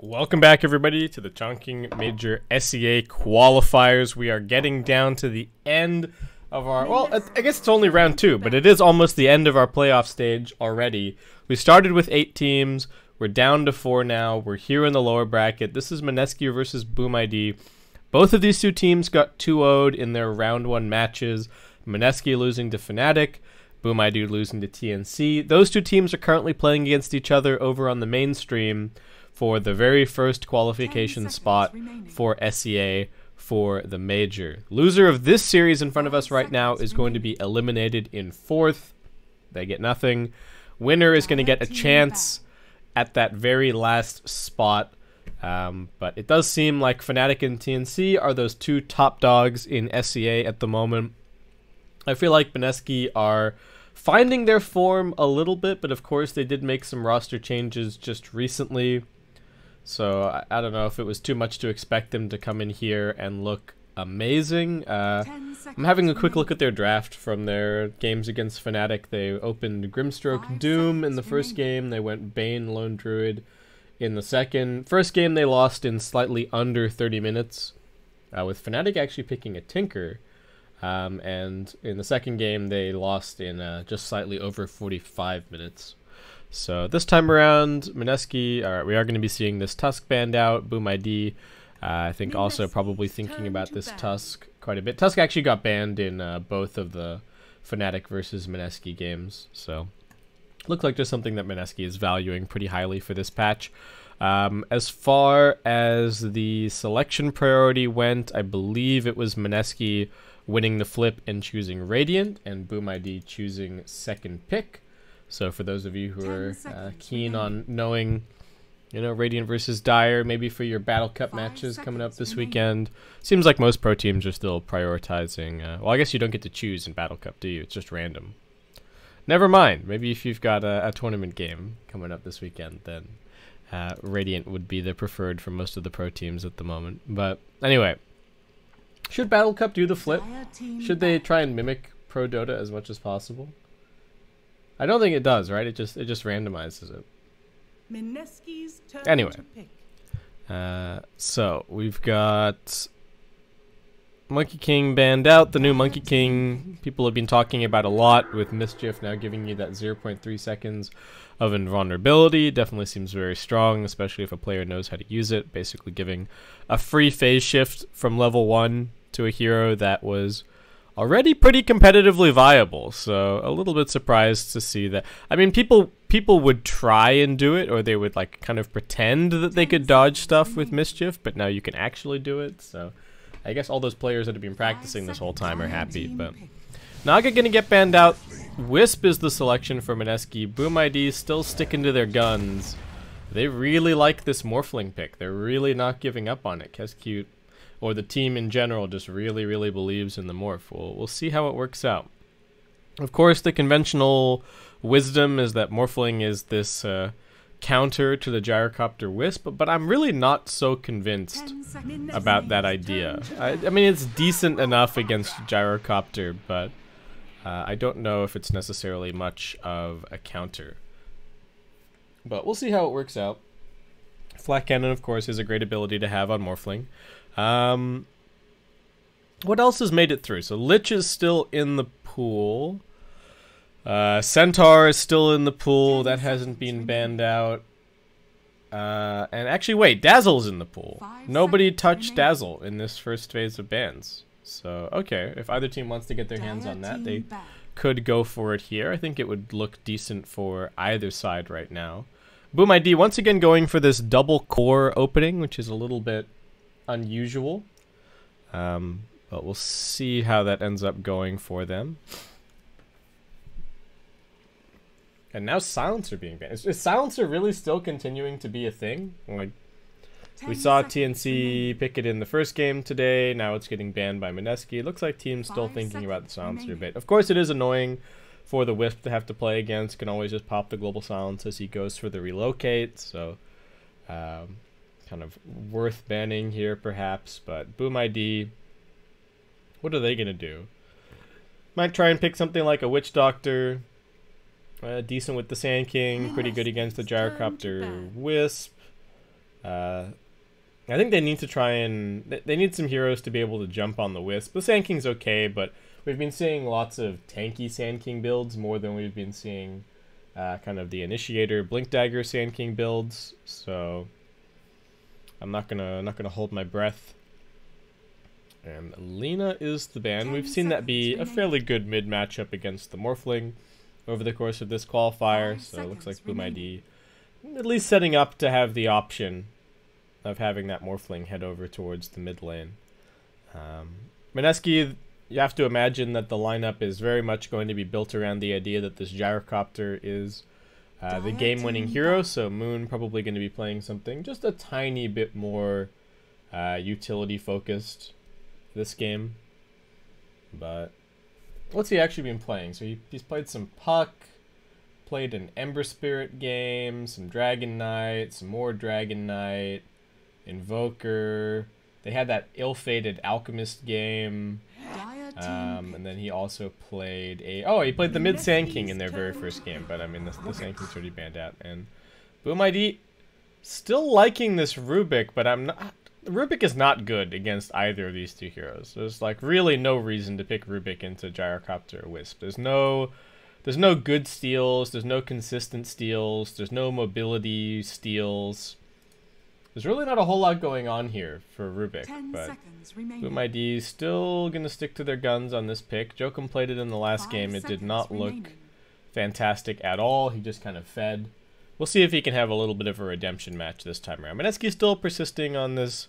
Welcome back, everybody, to the Chongqing Major SEA qualifiers. We are getting down to the end of our, well, I guess it's only round 2, but it is almost the end of our playoff stage already. We started with 8 teams. We're down to 4 now. We're here in the lower bracket. This is Mineski versus Boom ID. Both of these two teams got 2-0'd in their round 1 matches. Mineski losing to Fnatic, Boom ID losing to TNC. Those two teams are currently playing against each other over on the main stream for the very first qualification spot for SEA for the Major. Loser of this series in front of us right now is going to be eliminated in 4th. They get nothing. Winner is going to get a chance at that very last spot. But it does seem like Fnatic and TNC are those two top dogs in SEA at the moment. I feel like Mineski are finding their form a little bit, but of course they did make some roster changes just recently. So I don't know if it was too much to expect them to come in here and look amazing. I'm having a quick look at their draft from their games against Fnatic. They opened Grimstroke Doom in the first game. They went Bane Lone Druid in the second. First game they lost in slightly under 30 minutes, with Fnatic actually picking a Tinker. And in the second game they lost in just slightly over 45 minutes. So this time around, Mineski, we are going to be seeing this Tusk banned out. Boom ID, I think also probably thinking about this Tusk quite a bit. Tusk actually got banned in both of the Fnatic versus Mineski games. So looks like just something that Mineski is valuing pretty highly for this patch. As far as the selection priority went, I believe it was Mineski winning the flip and choosing Radiant, and Boom ID choosing second pick. So for those of you who are keen on knowing, Radiant versus Dire, maybe for your Battle Cup matches coming up this weekend, seems like most pro teams are still prioritizing. Well, I guess you don't get to choose in Battle Cup, do you? It's just random. Never mind. Maybe if you've got a tournament game coming up this weekend, then Radiant would be the preferred for most of the pro teams at the moment. But anyway, should Battle Cup do the flip? Should they try and mimic Pro Dota as much as possible? I don't think it does, right? It just randomizes it. Anyway, so we've got Monkey King banned out. The new Monkey King people have been talking about a lot, with Mischief now giving you that 0.3 seconds of invulnerability. Definitely seems very strong, especially if a player knows how to use it. Basically giving a free phase shift from level 1 to a hero that was already pretty competitively viable, so a little bit surprised to see that. I mean, people would try and do it, or they would like kind of pretend that they could dodge stuff with Mischief, but now you can actually do it. So I guess all those players that have been practicing this whole time are happy. But Naga gonna get banned out. Wisp is the selection for Mineski. Boom ID still sticking to their guns. They really like this Morphling pick. They're really not giving up on it. Keskute, or the team in general, just really believes in the morph. We'll see how it works out. Of course, the conventional wisdom is that Morphling is this counter to the Gyrocopter Wisp, but I'm really not so convinced about that idea. I mean, it's decent enough against Gyrocopter, but I don't know if it's necessarily much of a counter. But we'll see how it works out. Flat Cannon, of course, is a great ability to have on Morphling. What else has made it through? So Lich is still in the pool. Centaur is still in the pool. That hasn't been banned out. And actually, wait, Dazzle's in the pool. Nobody touched Dazzle in this first phase of bans. So, okay, if either team wants to get their hands on that, they could go for it here. I think it would look decent for either side right now. Boom ID once again going for this double core opening, which is a little bit unusual, but we'll see how that ends up going for them. And now Silencer being banned. Is Silencer really still continuing to be a thing? Like, we saw TNC pick it in the first game today. Now it's getting banned by Mineski. It looks like teams still thinking about the Silencer a bit. Of course, it is annoying for the Wisp to have to play against. Can always just pop the Global Silence as he goes for the relocate. So, kind of worth banning here perhaps, but Boom ID, what are they gonna do? Might try and pick something like a Witch Doctor, decent with the Sand King, pretty good against the Gyrocopter Wisp. I think they need to try and... They need some heroes to be able to jump on the Wisp. The Sand King's okay, but we've been seeing lots of tanky Sand King builds more than we've been seeing kind of the Initiator, Blink Dagger Sand King builds. So I'm not gonna hold my breath. And Lina is the ban. We've seen that be a fairly good mid matchup against the Morphling over the course of this qualifier. So it looks like Boom ID at least setting up to have the option of having that Morphling head over towards the mid lane. Mineski, you have to imagine that the lineup is very much going to be built around the idea that this Gyrocopter is the game-winning hero, so Moon probably going to be playing something just a tiny bit more utility-focused this game. But what's he actually been playing? So he's played some Puck, played an Ember Spirit game, some Dragon Knight, some more Dragon Knight, Invoker. They had that ill-fated Alchemist game. And then he also played he played the mid Sand King in their very first game, but I mean the Sand King's already banned out. And Boom ID still liking this Rubik, but Rubik is not good against either of these two heroes. There's like really no reason to pick Rubik into Gyrocopter or Wisp. There's no good steals, there's no consistent steals, there's no mobility steals. There's really not a whole lot going on here for Rubik, but Boom ID is still going to stick to their guns on this pick. Jokum played it in the last game. It did not look fantastic at all. He just kind of fed. We'll see if he can have a little bit of a redemption match this time around. Mineski still persisting on this.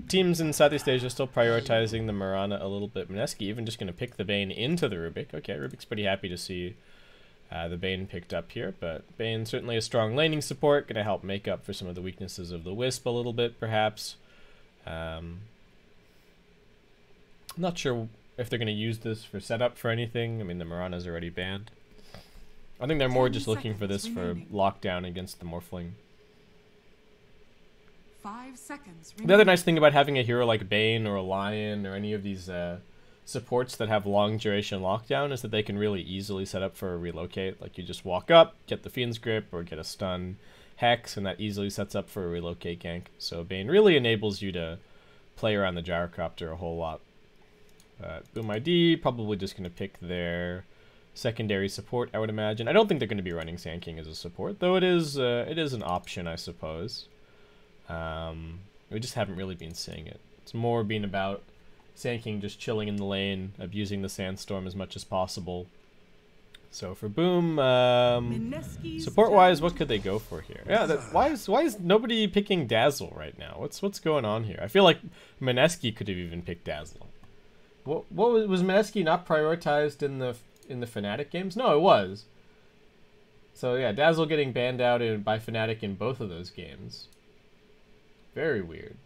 Teams in Southeast Asia still prioritizing the Mirana a little bit. Mineski even just going to pick the Bane into the Rubik. Okay, Rubik's pretty happy to see the Bane picked up here, but Bane certainly a strong laning support, going to help make up for some of the weaknesses of the Wisp a little bit, perhaps. Not sure if they're going to use this for setup for anything. I mean, the Mirana's already banned. I think they're more just looking for this for lockdown against the Morphling. 5 seconds. The other nice thing about having a hero like Bane or a Lion or any of these supports that have long duration lockdown is that they can really easily set up for a relocate. Like you just walk up, get the Fiend's Grip, or get a stun Hex, and that easily sets up for a relocate gank. So Bane really enables you to play around the Gyrocopter a whole lot. Boom ID probably just going to pick their secondary support, I would imagine. I don't think they're going to be running Sand King as a support, though it is an option, I suppose. We just haven't really been seeing it. It's more been about Sand King just chilling in the lane, abusing the Sandstorm as much as possible. So for Boom, support-wise, what could they go for here? Yeah, why is nobody picking Dazzle right now? What's going on here? I feel like Mineski could have even picked Dazzle. What was Mineski not prioritized in the Fnatic games? No, it was. So yeah, Dazzle getting banned out by Fnatic in both of those games. Very weird.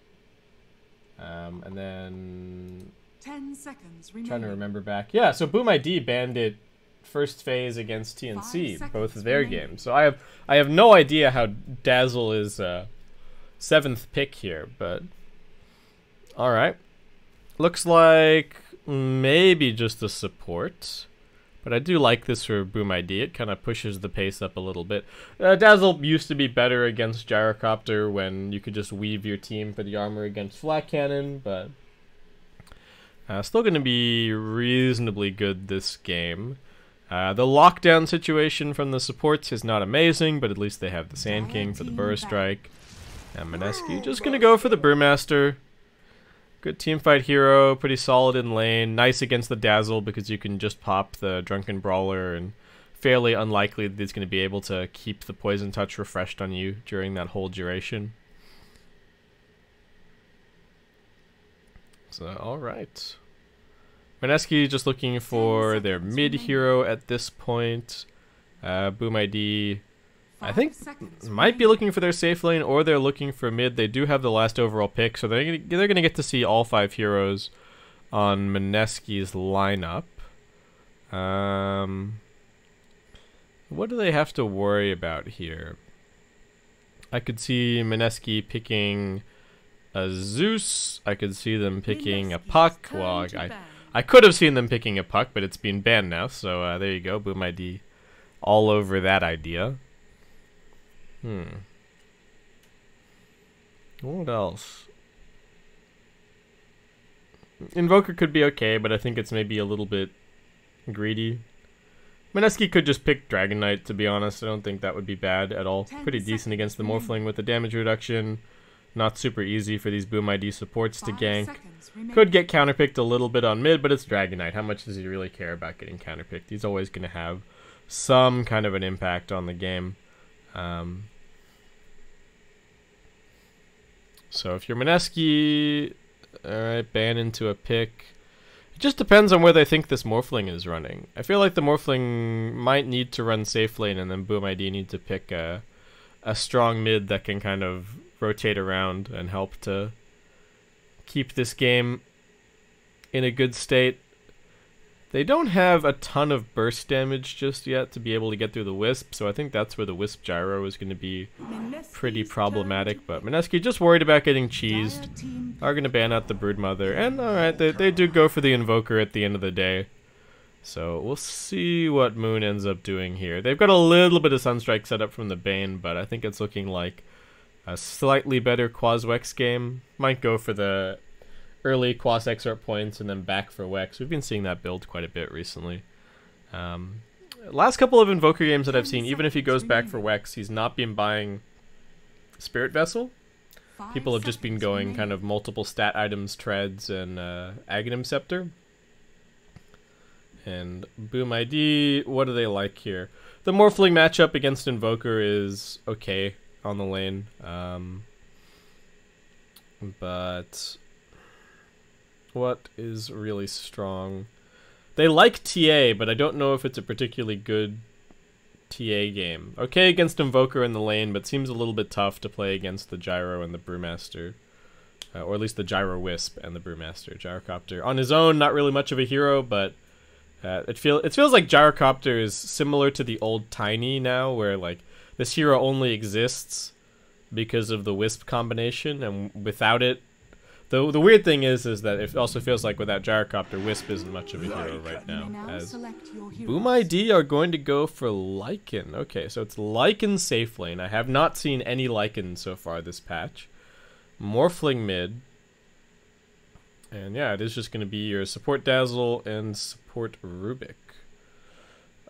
And then 10 seconds remaining. Trying to remember back. Yeah, so Boom ID banned it first phase against TNC, both of their games. So I have no idea how Dazzle is 7th pick here, but all right. Looks like maybe just a support. But I do like this for Boom ID. It kind of pushes the pace up a little bit. Dazzle used to be better against Gyrocopter when you could just weave your team for the armor against Flat Cannon, but still going to be reasonably good this game. The lockdown situation from the supports is not amazing, but at least they have the Sand King for the Burst Strike. And Mineski just going to go for the Brewmaster. Good teamfight hero, pretty solid in lane. Nice against the Dazzle because you can just pop the Drunken Brawler, and fairly unlikely that he's going to be able to keep the Poison Touch refreshed on you during that whole duration. So, alright. Mineski just looking for their mid hero at this point. Boom ID, I think, might be looking for their safe lane, or they're looking for mid. They do have the last overall pick, so they're gonna get to see all 5 heroes on Mineski's lineup. What do they have to worry about here? I could see Mineski picking a Zeus. I could see them picking a Puck. Well, I could have seen them picking a Puck, but it's been banned now, so there you go. Boom ID all over that idea. What else? Invoker could be okay, but I think it's maybe a little bit greedy. Mineski could just pick Dragon Knight, to be honest. I don't think that would be bad at all. Pretty decent against the Morphling with the damage reduction. Not super easy for these Boom ID supports to gank. Could get counterpicked a little bit on mid, but it's Dragon Knight. How much does he really care about getting counterpicked? He's always going to have some kind of an impact on the game. So if you're Mineski, alright, ban into a pick. It just depends on where they think this Morphling is running. I feel like the Morphling might need to run safe lane, and then Boom ID need to pick a strong mid that can kind of rotate around and help to keep this game in a good state. They don't have a ton of burst damage just yet to be able to get through the Wisp, so I think that's where the Wisp Gyro is going to be pretty problematic. But Mineski just worried about getting cheesed. Are going to ban out the Broodmother, and alright, they do go for the Invoker at the end of the day. So we'll see what Moon ends up doing here. They've got a little bit of Sunstrike set up from the Bane, but I think it's looking like a slightly better Quas-Wex game. Might go for the early Quas Exort points and then back for Wex. We've been seeing that build quite a bit recently. Last couple of Invoker games that I've seen, even if he goes back for Wex, he's not been buying Spirit Vessel. People have just been going kind of multiple stat items, Treads, and Aghanim Scepter. And Boom ID, what do they like here? The Morphling matchup against Invoker is okay on the lane. But what is really strong? They like TA, but I don't know if it's a particularly good TA game. Okay against Invoker in the lane, but seems a little bit tough to play against the Gyro and the Brewmaster. Or at least the Gyro Wisp and the Brewmaster. Gyrocopter on his own, not really much of a hero, but it feels like Gyrocopter is similar to the old Tiny now, where like this hero only exists because of the Wisp combination, and without it, the weird thing is that it also feels like without Gyrocopter, Wisp isn't much of a hero right now. As Boom ID are going to go for Lycan. Okay, so it's Lycan safe lane. I have not seen any Lycan so far this patch. Morphling mid. And yeah, it is just going to be your support Dazzle and support Rubik.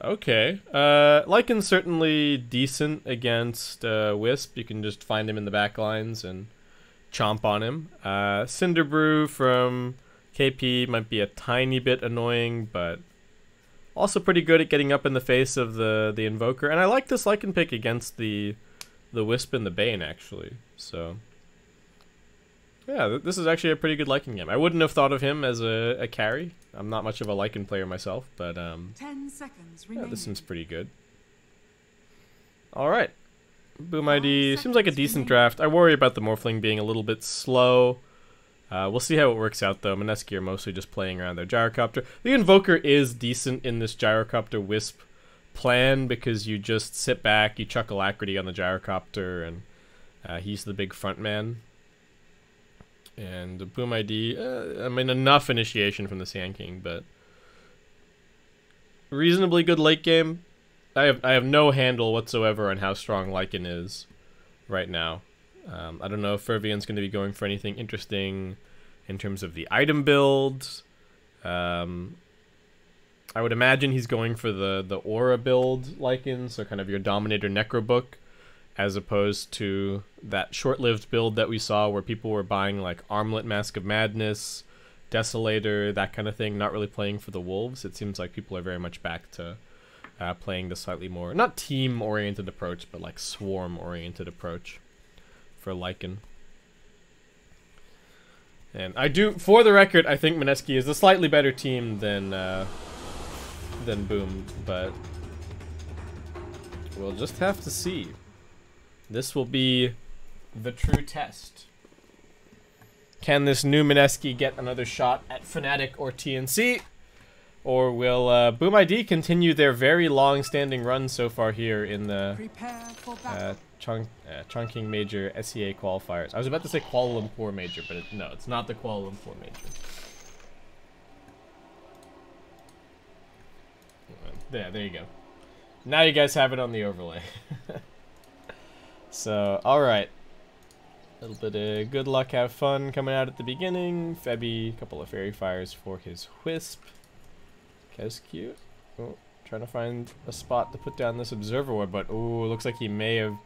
Okay. Lycan's certainly decent against Wisp. You can just find him in the back lines and chomp on him. Cinderbrew from KP might be a tiny bit annoying, but also pretty good at getting up in the face of the Invoker. And I like this Lycan pick against the Wisp and the Bane, actually. So yeah, this is actually a pretty good Lycan game. I wouldn't have thought of him as a carry. I'm not much of a Lycan player myself, but 10 seconds yeah, this seems pretty good. Alright. Boom ID seems like a decent draft. I worry about the Morphling being a little bit slow. We'll see how it works out, though. Mineski are mostly just playing around their Gyrocopter. The Invoker is decent in this Gyrocopter Wisp plan because you just sit back, you chuck Alacrity on the Gyrocopter, and he's the big front man. And Boom ID, I mean, enough initiation from the Sand King, but reasonably good late game. I have no handle whatsoever on how strong Lycan is right now. I don't know if Fervian's going to be going for anything interesting in terms of the item build. I would imagine he's going for the Aura build Lycan, so kind of your Dominator Necrobook, as opposed to that short-lived build that we saw where people were buying like Armlet Mask of Madness, Desolator, that kind of thing, not really playing for the Wolves. It seems like people are very much back to playing the slightly more, not team-oriented approach, but like swarm-oriented approach for Lycan. And I do, for the record, I think Mineski is a slightly better team than Boom, but we'll just have to see. This will be the true test. Can this new Mineski get another shot at Fnatic or TNC? Or will Boom ID continue their very long-standing run so far here in the Chongqing Major SEA qualifiers? I was about to say Kuala Lumpur Major, but no, it's not the Kuala Lumpur Major. There you go. Now you guys have it on the overlay. So, alright. little bit of good luck, have fun coming out at the beginning. Febby, a couple of fairy fires for his Wisp. Kez cute. Oh, trying to find a spot to put down this observer ward, but ooh, looks like he may have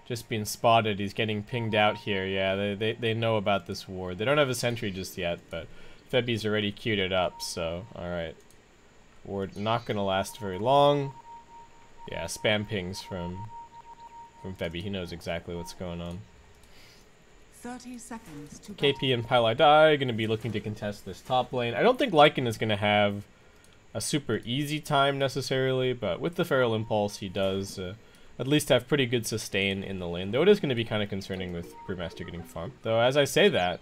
just been spotted. He's getting pinged out here. Yeah, they know about this ward. They don't have a sentry just yet, but Febby's already queued it up, so alright. Ward not gonna last very long. Yeah, spam pings from Febby. He knows exactly what's going on. 30 seconds to KP and Pylai Die going to be looking to contest this top lane. I don't think Lycan is going to have a super easy time necessarily, but with the Feral Impulse, he does at least have pretty good sustain in the lane. Though it is going to be kind of concerning with Brewmaster getting farmed. Though as I say that,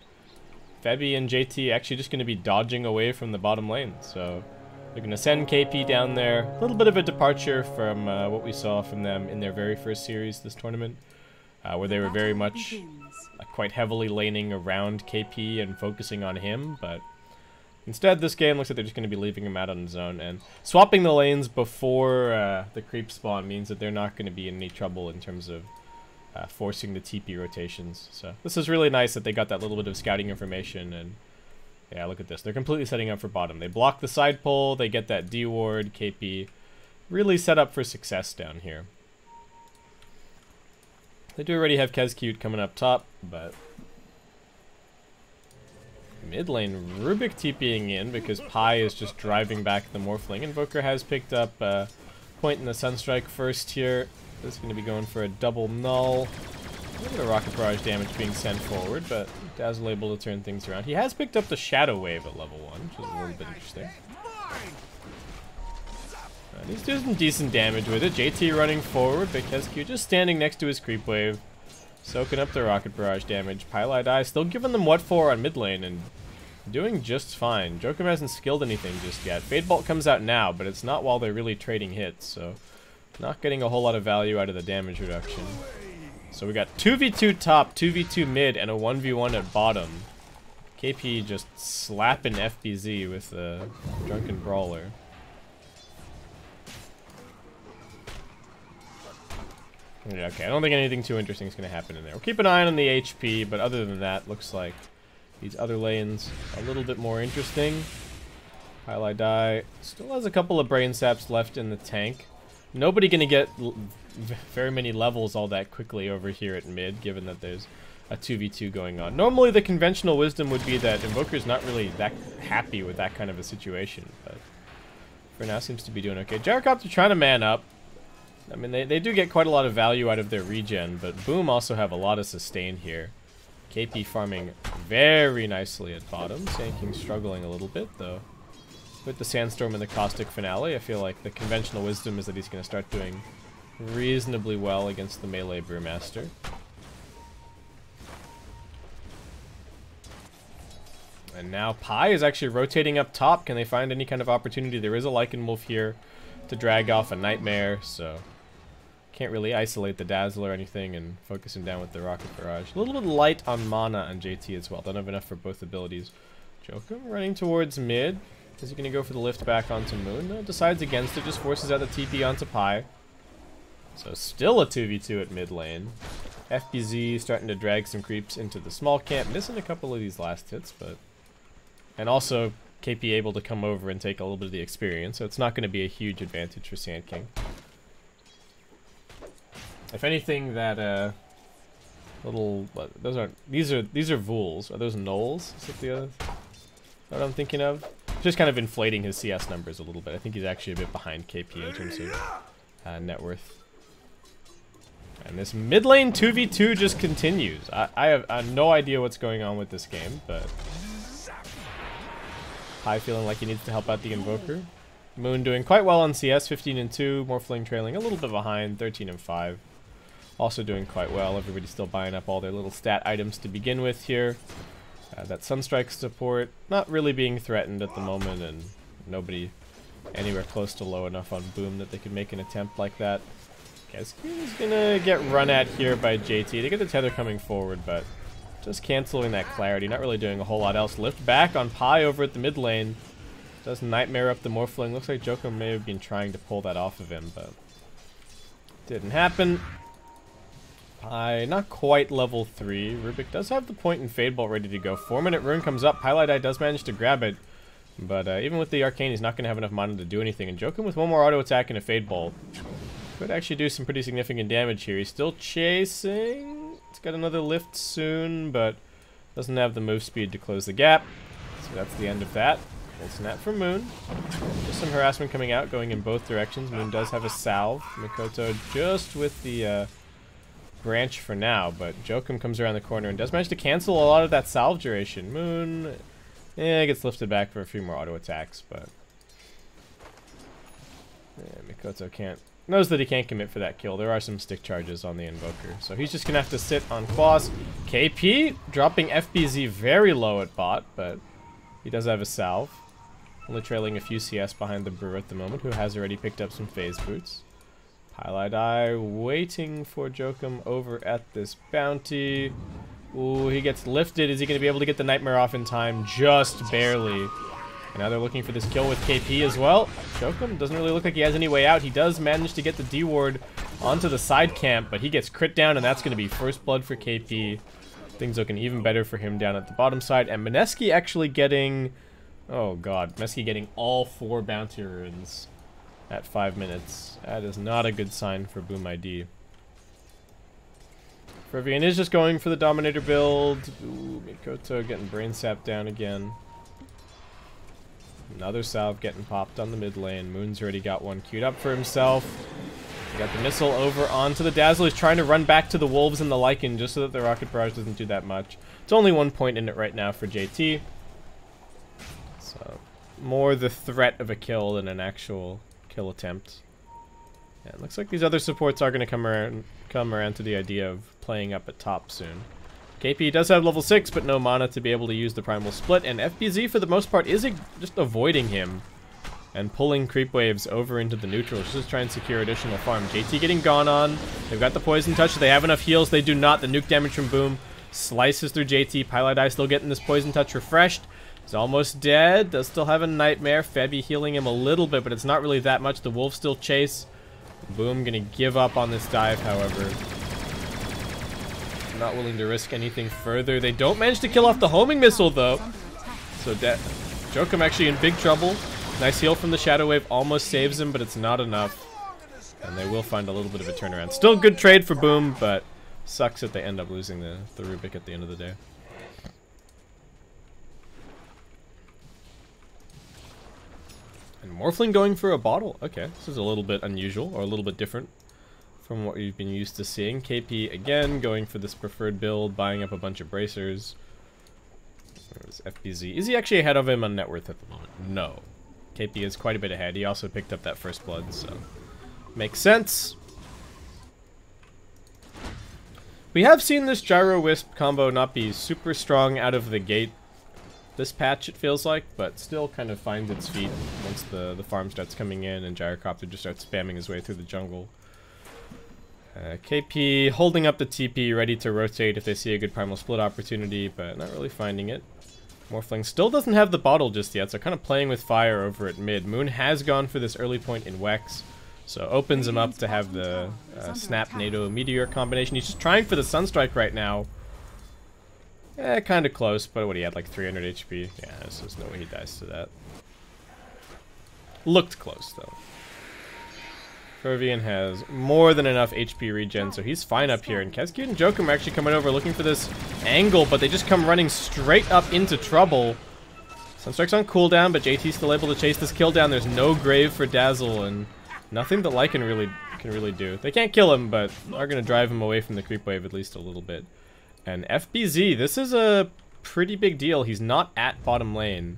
Febby and JT actually just going to be dodging away from the bottom lane. So they're going to send KP down there. A little bit of a departure from what we saw from them in their very first series this tournament, where they were very much quite heavily laning around KP and focusing on him, but instead this game looks like they're just going to be leaving him out on his own, and swapping the lanes before the creep spawn means that they're not going to be in any trouble in terms of forcing the TP rotations. So this is really nice that they got that little bit of scouting information, and yeah, look at this. They're completely setting up for bottom. They block the side pull, they get that D ward, KP really set up for success down here. They do already have Kezcute coming up top, but mid lane, Rubik TPing in because Pi is just driving back the Morphling. Invoker has picked up a point in the Sunstrike first here. This is going to be going for a double null. A little bit of Rocket Barrage damage being sent forward, but Dazzle able to turn things around. He has picked up the Shadow Wave at level 1, which is a little bit interesting. He's doing some decent damage with it. JT running forward, but Kezcute just standing next to his creep wave, soaking up the Rocket Barrage damage. Pylai Die still giving them what for on mid lane and doing just fine. Jokum hasn't skilled anything just yet. Fade Bolt comes out now, but it's not while they're really trading hits, so not getting a whole lot of value out of the damage reduction. So we got 2v2 top, 2v2 mid, and a 1v1 at bottom. KP just slapping FBZ with a Drunken Brawler. Yeah, okay, I don't think anything too interesting is going to happen in there. We'll keep an eye on the HP, but other than that, looks like these other lanes a little bit more interesting. Pylai Die still has a couple of brain saps left in the tank. Nobody going to get very many levels all that quickly over here at mid, given that there's a 2v2 going on. Normally the conventional wisdom would be that Invoker's not really that happy with that kind of a situation, but for now seems to be doing okay. Gyrocopter trying to man up. I mean, they do get quite a lot of value out of their regen, but Boom also have a lot of sustain here. KP farming very nicely at bottom. Sandking struggling a little bit, though. With the Sandstorm and the Caustic Finale, I feel like the conventional wisdom is that he's going to start doing reasonably well against the melee Brewmaster. And now Pi is actually rotating up top. Can they find any kind of opportunity? There is a Lycan Wolf here to drag off a Nightmare, so can't really isolate the Dazzle or anything and focus him down with the Rocket Barrage. A little bit light on mana on JT as well. Don't have enough for both abilities. Jokum running towards mid. Is he going to go for the lift back onto Moon? No, decides against it. Just forces out the TP onto Pi. So still a 2v2 at mid lane. FBZ starting to drag some creeps into the small camp. Missing a couple of these last hits, but... And also KP able to come over and take a little bit of the experience, so it's not going to be a huge advantage for Sand King. If anything, that little those aren't these are Vools. Are those Knolls? Is that the other what I'm thinking of? Just kind of inflating his CS numbers a little bit. I think he's actually a bit behind KP in terms of net worth. And this mid lane 2v2 just continues. I have no idea what's going on with this game, but Pi feeling like he needs to help out the Invoker. Moon doing quite well on CS, 15 and 2. Morphling trailing a little bit behind, 13 and 5. Also doing quite well. Everybody's still buying up all their little stat items to begin with here. That Sunstrike support not really being threatened at the moment, and nobody anywhere close to low enough on Boom that they could make an attempt like that. Kezcute is gonna get run at here by JT. They get the tether coming forward, but just canceling that clarity, not really doing a whole lot else. Lift back on Pi over at the mid lane. Does Nightmare up the Morphling. Looks like Jokum may have been trying to pull that off of him, but didn't happen. Not quite level 3. Rubik does have the point and Fade Bolt ready to go. 4-minute rune comes up. Highlight Eye does manage to grab it. But even with the Arcane, he's not going to have enough mana to do anything. And Jokum with one more auto attack and a Fade Bolt could actually do some pretty significant damage here. He's still chasing. He's got another lift soon, but doesn't have the move speed to close the gap. So that's the end of that. Full snap from Moon. Just some harassment coming out, going in both directions. Moon does have a salve. Mikoto just with the branch for now, but Jokum comes around the corner and does manage to cancel a lot of that salve duration. Moon gets lifted back for a few more auto attacks, but Mikoto knows that he can't commit for that kill. There are some stick charges on the Invoker, so he's just gonna have to sit on Quas. KP dropping FBZ very low at bot, but he does have a salve. Only trailing a few CS behind the Brew at the moment, who has already picked up some phase boots. Highlight Eye waiting for Jokum over at this bounty. Ooh, he gets lifted. Is he going to be able to get the Nightmare off in time? Just barely. And now they're looking for this kill with KP as well. Jokum doesn't really look like he has any way out. He does manage to get the D-Ward onto the side camp, but he gets crit down, and that's going to be first blood for KP. Things looking even better for him down at the bottom side. And Mineski actually getting... Oh god, Mineski getting all 4 bounty runes at 5 minutes. That is not a good sign for Boom ID. Fervian is just going for the Dominator build. Ooh, Mikoto getting brain sapped down again. Another salve getting popped on the mid lane. Moon's already got one queued up for himself. He got the missile over onto the Dazzle. He's trying to run back to the Wolves and the Lycan just so that the Rocket Barrage doesn't do that much. It's only 1 point in it right now for JT. So, more the threat of a kill than an actual kill attempt. Yeah, it looks like these other supports are going to come around to the idea of playing up at top soon. KP does have level 6, but no mana to be able to use the Primal Split, and FBZ for the most part is just avoiding him and pulling creep waves over into the neutral just to try and secure additional farm. JT getting gone on. They've got the Poison Touch. They have enough heals. They do not. The nuke damage from Boom slices through JT. Pilot Eye still getting this Poison Touch refreshed. He's almost dead. Does still have a Nightmare. Febby healing him a little bit, but it's not really that much. The Wolves still chase. Boom gonna give up on this dive, however. Not willing to risk anything further. They don't manage to kill off the homing missile, though. So Jokum actually in big trouble. Nice heal from the Shadow Wave. Almost saves him, but it's not enough. And they will find a little bit of a turnaround. Still good trade for Boom, but sucks that they end up losing the Rubik at the end of the day. And Morphling going for a bottle. Okay, this is a little bit unusual, or a little bit different from what we've been used to seeing. KP, again, going for this preferred build, buying up a bunch of bracers. There's FBZ. Is he actually ahead of him on net worth at the moment? No. KP is quite a bit ahead. He also picked up that first blood, so makes sense. We have seen this Gyro Wisp combo not be super strong out of the gate this patch, it feels like, but still kind of finds its feet once the farm starts coming in and Gyrocopter just starts spamming his way through the jungle. KP holding up the TP, ready to rotate if they see a good Primal Split opportunity, but not really finding it. Morphling still doesn't have the bottle just yet, so kind of playing with fire over at mid. Moon has gone for this early point in Wex, so opens him up to have the Snap, NATO, Meteor combination. He's just trying for the Sunstrike right now. Kind of close, but what, he had like 300 HP? Yeah, there's no way he dies to that. Looked close, though. Fervian has more than enough HP regen, so he's fine up here. And Kezcute and Jokum are actually coming over looking for this angle, but they just come running straight up into trouble. Sunstrike's on cooldown, but JT's still able to chase this kill down. There's no grave for Dazzle, and nothing that Lycan can really do. They can't kill him, but are going to drive him away from the creep wave at least a little bit. And FBZ, this is a pretty big deal. He's not at bottom lane.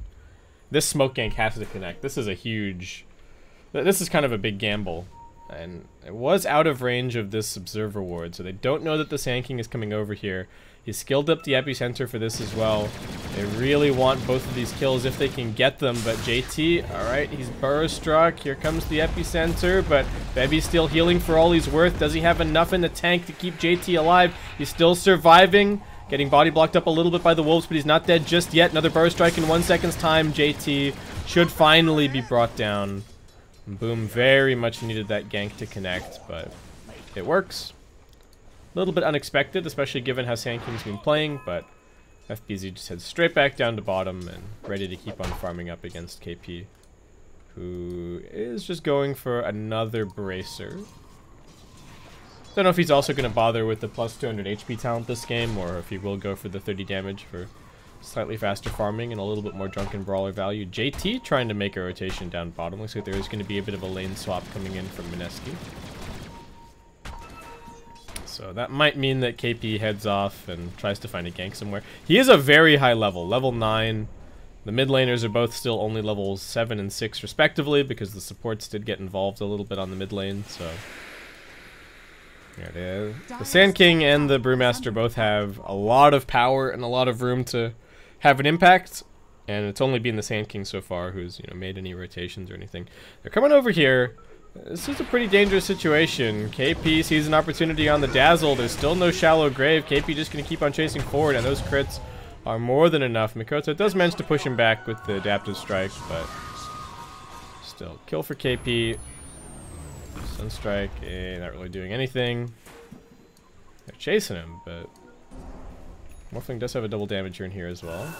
This smoke gank has to connect. This is a huge... This is kind of a big gamble. And it was out of range of this Observer Ward, so they don't know that the Sand King is coming over here. He's skilled up the Epicenter for this as well. They really want both of these kills if they can get them, but JT, alright, he's burrow struck. Here comes the Epicenter, but Bebby's still healing for all he's worth. Does he have enough in the tank to keep JT alive? He's still surviving, getting body blocked up a little bit by the Wolves, but he's not dead just yet. Another burrow strike in 1 second's time. JT should finally be brought down. Boom very much needed that gank to connect, but it works. A little bit unexpected, especially given how Sand King's been playing, but FBZ just heads straight back down to bottom and ready to keep on farming up against KP, who is just going for another bracer. Don't know if he's also going to bother with the plus 200 HP talent this game, or if he will go for the 30 damage for slightly faster farming and a little bit more Drunken Brawler value. JT trying to make a rotation down bottom. Looks like there is going to be a bit of a lane swap coming in from Mineski. So that might mean that KP heads off and tries to find a gank somewhere. He is a very high level, level 9. The mid laners are both still only levels 7 and 6 respectively, because the supports did get involved a little bit on the mid lane, so... There it is. The Sand King and the Brewmaster both have a lot of power and a lot of room to have an impact, and it's only been the Sand King so far who's, you know, made any rotations or anything. They're coming over here. This is a pretty dangerous situation. KP sees an opportunity on the Dazzle. There's still no Shallow Grave. KP just going to keep on chasing forward, and those crits are more than enough. Mikoto does manage to push him back with the Adaptive Strike, but still, kill for KP. Sunstrike, not really doing anything. They're chasing him, but Morphling does have a double damage here and here as well.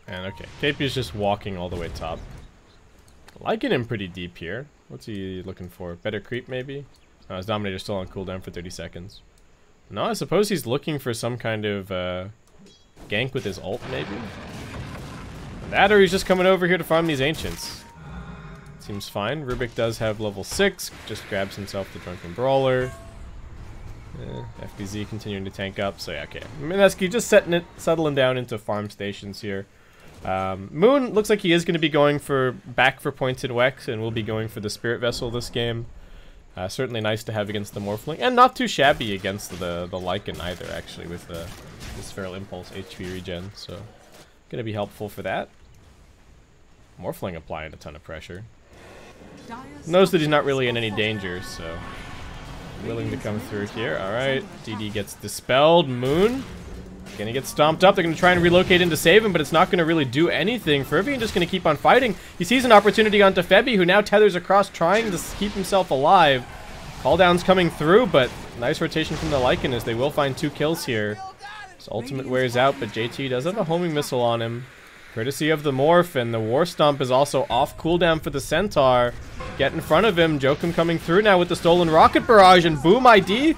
And okay, KP is just walking all the way top. Liking him pretty deep here. What's he looking for? Better creep, maybe? Oh, his Dominator's still on cooldown for 30 seconds. No, I suppose he's looking for some kind of gank with his ult, maybe? That, or he's just coming over here to farm these Ancients. Seems fine. Rubik does have level 6. Just grabs himself the Drunken Brawler. FBZ continuing to tank up. So yeah, okay. Mineski just settling down into farm stations here. Moon looks like he is going to be going back for Pointed Wex, and will be going for the Spirit Vessel this game. Certainly nice to have against the Morphling, and not too shabby against the Lycan either, actually, with this Feral Impulse HP regen. So going to be helpful for that. Morphling applying a ton of pressure. Knows that he's not really in any danger, so willing to come through here. Alright, DD gets dispelled. Moon gonna get stomped up. They're gonna try and relocate in to save him, but it's not gonna really do anything. Fervian just gonna keep on fighting. He sees an opportunity onto Febby, who now tethers across, trying to keep himself alive. Call down's coming through, but nice rotation from the Lycan, as they will find 2 kills here. His ultimate wears out, but JT does have a homing missile on him, courtesy of the Morph, and the War Stomp is also off cooldown for the Centaur. Get in front of him. Jokum coming through now with the Stolen Rocket Barrage, and Boom ID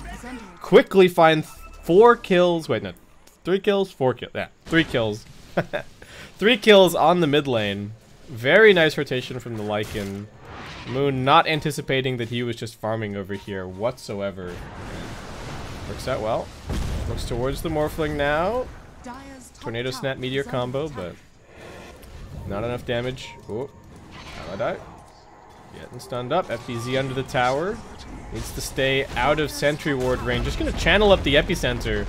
quickly find 4 kills. Wait, no. 3 kills? 4 kills. Yeah, 3 kills. 3 kills on the mid lane. Very nice rotation from the Lycan. Moon not anticipating that he was just farming over here whatsoever. And works out well. Looks towards the Morphling now. Tornado Snap Meteor combo, but not enough damage. Oh, how did I die? Getting stunned up. FBZ under the tower. Needs to stay out of Sentry Ward range. Just going to channel up the Epicenter,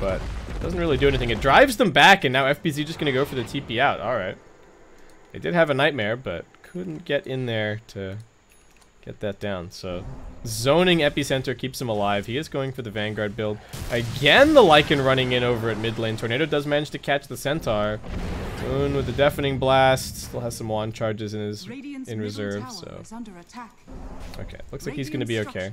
but doesn't really do anything. It drives them back, and now FBZ just going to go for the TP out. Alright. They did have a Nightmare, but couldn't get in there to get that down. So zoning Epicenter keeps him alive. He is going for the Vanguard build. Again, the Lycan running in over at mid lane. Tornado does manage to catch the Centaur. Moon with the Deafening Blast. Still has some wand charges in reserve, so okay, looks like he's going to be okay.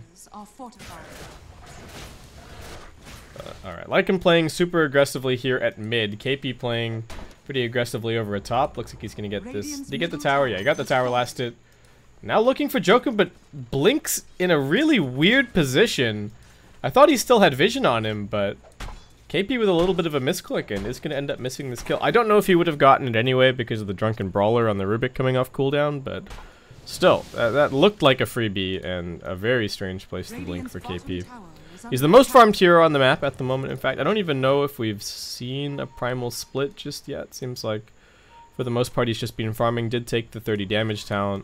Alright, Lycan playing super aggressively here at mid. KP playing pretty aggressively over at top. Looks like he's going to get this. Did he get the tower? Yeah, he got the tower last hit. Now looking for Jokum, but Blink's in a really weird position. I thought he still had vision on him, but KP with a little bit of a misclick and is going to end up missing this kill. I don't know if he would have gotten it anyway because of the Drunken Brawler on the Rubik coming off cooldown, but still, that looked like a freebie and a very strange place to blink for KP. He's the most farmed hero on the map at the moment. In fact, I don't even know if we've seen a primal split just yet. Seems like for the most part he's just been farming. Did take the 30 damage talent.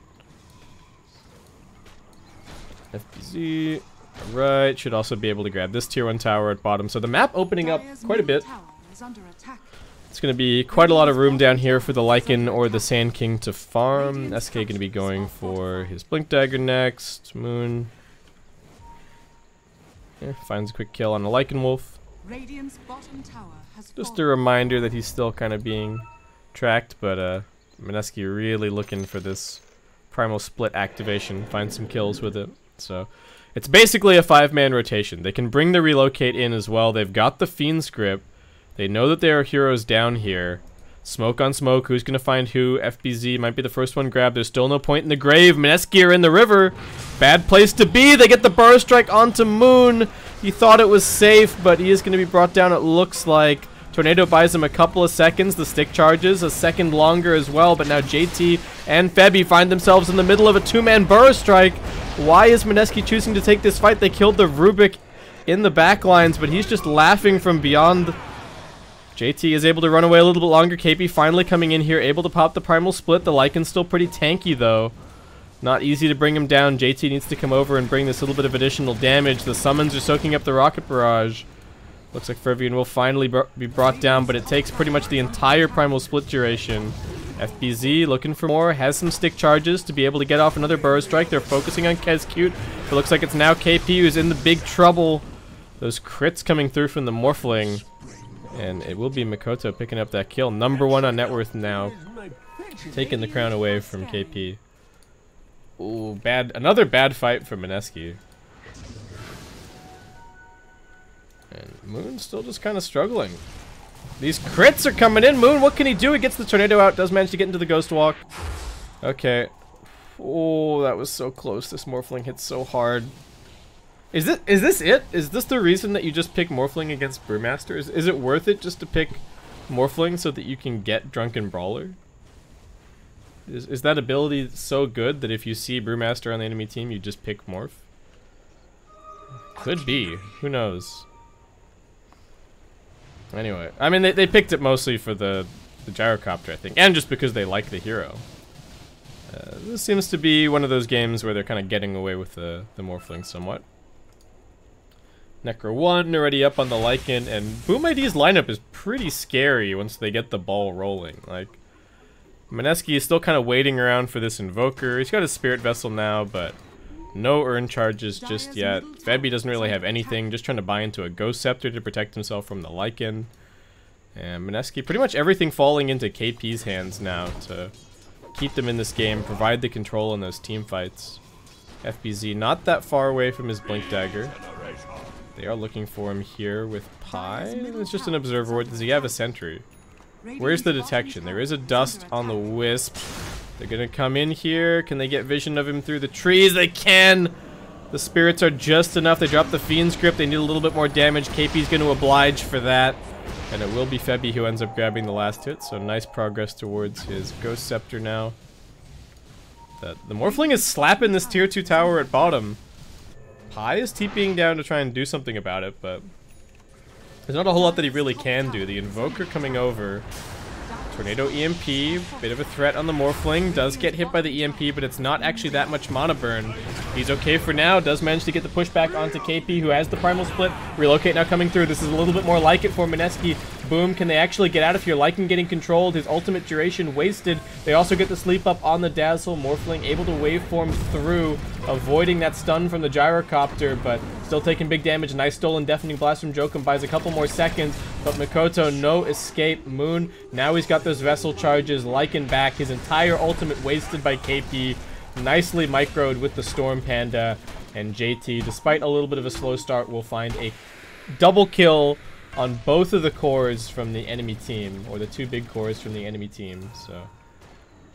FBZ, right, should also be able to grab this tier 1 tower at bottom. So the map opening up quite a bit. It's going to be quite a lot of room down here for the Lycan or the Sand King to farm. SK going to be going for his Blink Dagger next. Moon. Yeah, finds a quick kill on a Lycan Wolf. Just a reminder that he's still kind of being tracked, but Mineski really looking for this Primal Split activation, find some kills with it. So it's basically a 5-man rotation. They can bring the Relocate in as well. They've got the Fiend's Grip. They know that there are heroes down here. Smoke on smoke. Who's going to find who? FBZ might be the first one grabbed. There's still no point in the grave. Mineski are in the river. Bad place to be. They get the Burrow Strike onto Moon. He thought it was safe, but he is going to be brought down, it looks like. Tornado buys him a couple of seconds. The stick charges a second longer as well, but now JT and Febby find themselves in the middle of a 2-man Burrow Strike. Why is Mineski choosing to take this fight? They killed the Rubik in the back lines, but he's just laughing from beyond. JT is able to run away a little bit longer. KP finally coming in here, able to pop the Primal Split. The Lycan's still pretty tanky, though. Not easy to bring him down. JT needs to come over and bring this little bit of additional damage. The summons are soaking up the Rocket Barrage. Looks like Fervian will finally be brought down, but it takes pretty much the entire Primal Split duration. FBZ looking for more, has some stick charges to be able to get off another Burrow Strike. They're focusing on Kezcute. It looks like it's now KP who's in the big trouble. Those crits coming through from the Morphling. And it will be Mikoto picking up that kill. #1 on net worth now. Taking the crown away from KP. Ooh, another bad fight for Mineski. And Moon's still just kind of struggling. These crits are coming in. Moon, what can he do? He gets the tornado out. Does manage to get into the Ghost Walk. Okay. Oh, that was so close. This Morphling hit so hard. Is this it? Is this the reason that you just pick Morphling against Brewmaster? Is it worth it just to pick Morphling so that you can get Drunken Brawler? Is that ability so good that if you see Brewmaster on the enemy team, you just pick Morph? Could be. Who knows? Anyway, I mean, they picked it mostly for the Gyrocopter, I think, and just because they like the hero. This seems to be one of those games where they're kind of getting away with the Morphling somewhat. Necro 1 already up on the Lycan, and Boom ID's lineup is pretty scary once they get the ball rolling. Like, Mineski is still kind of waiting around for this Invoker. He's got his Spirit Vessel now, but no Urn charges just yet. Febby doesn't really have anything, just trying to buy into a Ghost Scepter to protect himself from the Lycan. And Mineski, pretty much everything falling into KP's hands now to keep them in this game, provide the control in those team fights. FBZ not that far away from his Blink Dagger. They are looking for him here with Pi. It's just an Observer. Does he have a Sentry? Where's the detection? There is a Dust on the Wisp. They're gonna come in here. Can they get vision of him through the trees? They can! The spirits are just enough. They drop the Fiend's Grip. They need a little bit more damage. KP's gonna oblige for that. And it will be Febby who ends up grabbing the last hit. So nice progress towards his Ghost Scepter now. The Morphling is slapping this tier 2 tower at bottom. Pi is TPing down to try and do something about it, but there's not a whole lot that he really can do. The Invoker coming over. Tornado EMP, bit of a threat on the Morphling. Does get hit by the EMP, but it's not actually that much mana burn. He's okay for now. Does manage to get the pushback onto KP, who has the Primal Split. Relocate now coming through. This is a little bit more like it for Mineski. Boom, can they actually get out of here? Lycan getting controlled. His ultimate duration wasted. They also get the sleep up on the Dazzle. Morphling able to waveform through, avoiding that stun from the Gyrocopter, but still taking big damage. Nice stolen Deafening Blast from Jokum, buys a couple more seconds, but Mikoto, no escape. Moon, now he's got those Vessel charges. Lycan back. His entire ultimate wasted by KP. Nicely microed with the Storm Panda, and JT, despite a little bit of a slow start, will find a double kill on both of the cores from the enemy team, or the 2 big cores from the enemy team. So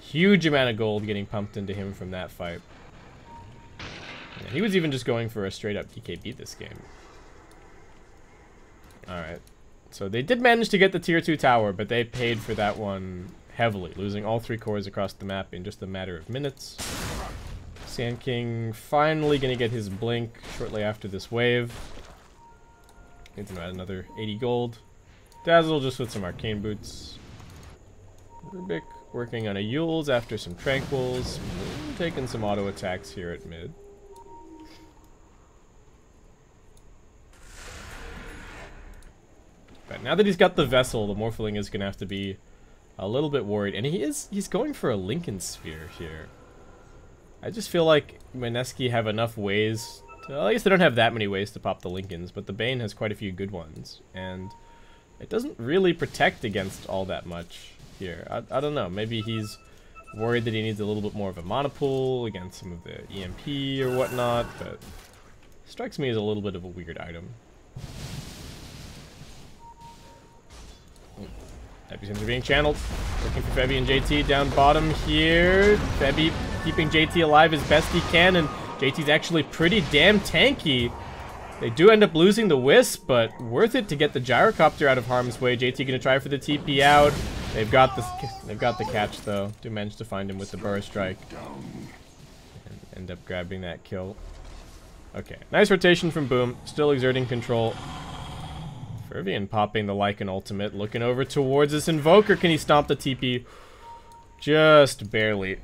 huge amount of gold getting pumped into him from that fight. Yeah, he was even just going for a straight up DKB this game. Alright, so they did manage to get the tier 2 tower, but they paid for that one heavily, losing all 3 cores across the map in just a matter of minutes. Sand King finally gonna get his blink shortly after this wave. Needs to add another 80 gold. Dazzle just with some Arcane Boots. Rubik working on a Yules after some Tranquils. Taking some auto attacks here at mid. But now that he's got the Vessel, the Morphling is gonna have to be a little bit worried. And he's going for a Lincoln Sphere here. I just feel like Mineski have enough ways to, well, I guess they don't have that many ways to pop the Lincolns, but the Bane has quite a few good ones, and it doesn't really protect against all that much here. I don't know, maybe he's Worried that he needs a little bit more of a mana pool against some of the EMP or whatnot, but strikes me as a little bit of a weird item. Febby are being channeled. Looking for Febby and JT down bottom here. Febby keeping JT alive as best he can, and JT's actually pretty damn tanky. They do end up losing the Wisp, but worth it to get the Gyrocopter out of harm's way. JT gonna try for the TP out. They've got the catch though. Do manage to find him with the Burrow Strike. And end up grabbing that kill. Okay, nice rotation from Boom. Still exerting control. Fervian popping the Lycan ultimate. Looking over towards this Invoker. Can he stomp the TP? Just barely.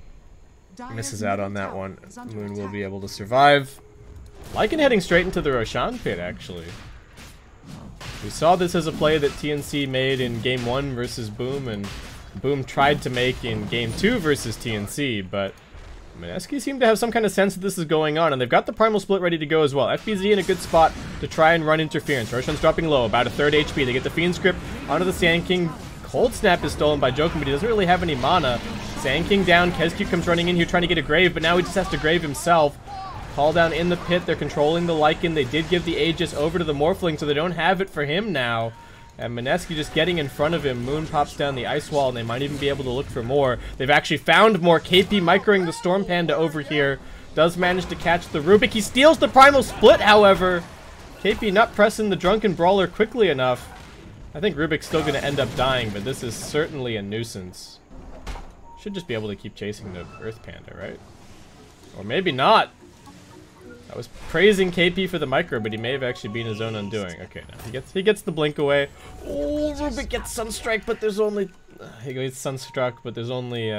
Misses out on that one. Moon will be able to survive. Lycan heading straight into the Roshan pit, actually. We saw this as a play that TNC made in Game 1 versus Boom, and Boom tried to make in Game 2 versus TNC, but Mineski seemed to have some kind of sense that this is going on, and they've got the Primal Split ready to go as well. FBZ in a good spot to try and run interference. Roshan's dropping low, about a third HP. They get the Fiend's Grip onto the Sand King. Cold Snap is stolen by Joken, but he doesn't really have any mana. Sand King down. Kezcube comes running in here trying to get a Grave, but now he just has to Grave himself. Call down in the pit. They're controlling the Lycan. They did give the Aegis over to the Morphling, so they don't have it for him now. And Mineski just getting in front of him. Moon pops down the Ice Wall, and they might even be able to look for more. They've actually found more. KP microing the Storm Panda over here. Does manage to catch the Rubik. He steals the Primal Split, however. KP not pressing the Drunken Brawler quickly enough. I think Rubik's still going to end up dying, but this is certainly a nuisance. Should just be able to keep chasing the Earth Panda, right? Or maybe not. I was praising KP for the micro, but he may have actually been his own undoing. Okay, now he gets the blink away. Oh, Rubik gets Sunstrike, but there's only he gets Sunstruck, but there's only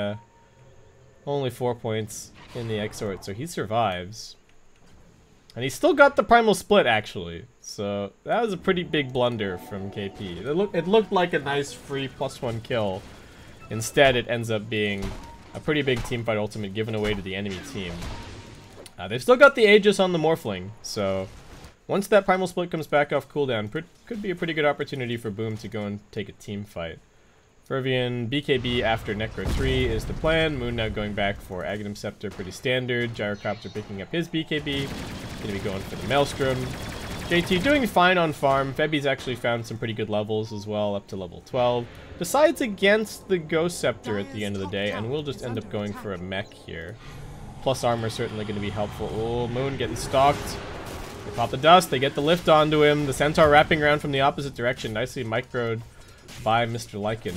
4 points in the Exort, so he survives. And he's still got the Primal Split, actually. So that was a pretty big blunder from KP. It looked like a nice free +1 kill. Instead, it ends up being a pretty big teamfight ultimate given away to the enemy team. They've still got the Aegis on the Morphling, so once that Primal Split comes back off cooldown, could be a pretty good opportunity for Boom to go and take a team fight. Fervian BKB after Necro 3 is the plan. Moon now going back for Aghanim Scepter, pretty standard. Gyrocopter picking up his BKB. Gonna be going for the Maelstrom. JT doing fine on farm. Febby's actually found some pretty good levels as well, up to level 12. Decides against the Ghost Scepter at the end of the day, and we'll just end up going for a mech here. Plus armor certainly going to be helpful. Oh, Moon getting stalked. They pop the dust. They get the lift onto him. The Centaur wrapping around from the opposite direction. Nicely microed by Mr. Lycan.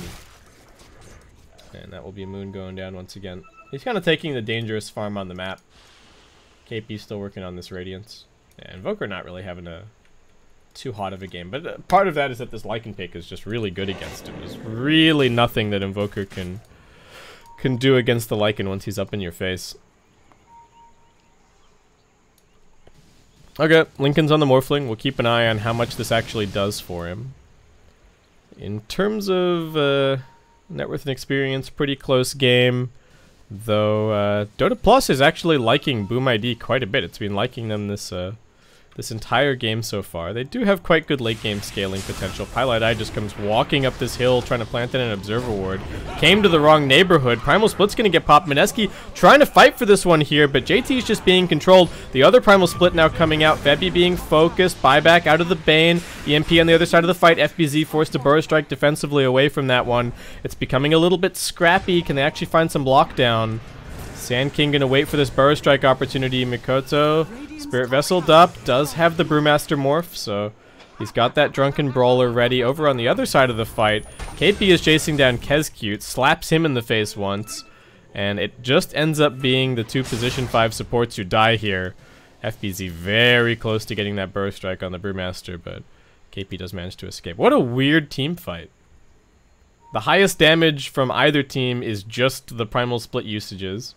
And that will be Moon going down once again. He's kind of taking the dangerous farm on the map. KP's still working on this Radiance. Yeah, Invoker not really having a too hot of a game. But part of that is that this Lycan pick is just really good against him. There's really nothing that Invoker can do against the Lycan once he's up in your face. Okay, Lincoln's on the Morphling. We'll keep an eye on how much this actually does for him. In terms of net worth and experience, pretty close game. Though Dota Plus is actually liking Boom ID quite a bit. It's been liking them this entire game so far. They do have quite good late game scaling potential. Pilot Eye just comes walking up this hill trying to plant in an Observer Ward. Came to the wrong neighborhood. Primal Split's going to get popped. Mineski trying to fight for this one here, but JT's just being controlled. The other Primal Split now coming out. Febby being focused. Buyback out of the Bane. EMP on the other side of the fight. FBZ forced to Burrow Strike defensively away from that one. It's becoming a little bit scrappy. Can they actually find some lockdown? Sand King gonna wait for this Burrow Strike opportunity. Mikoto, Spirit Vessel up, does have the Brewmaster morph, so he's got that Drunken Brawler ready. Over on the other side of the fight, KP is chasing down Kezcube, slaps him in the face once, and it just ends up being the two position 5 supports who die here. FBZ very close to getting that Burrow Strike on the Brewmaster, but KP does manage to escape. What a weird team fight. The highest damage from either team is just the Primal Split usages.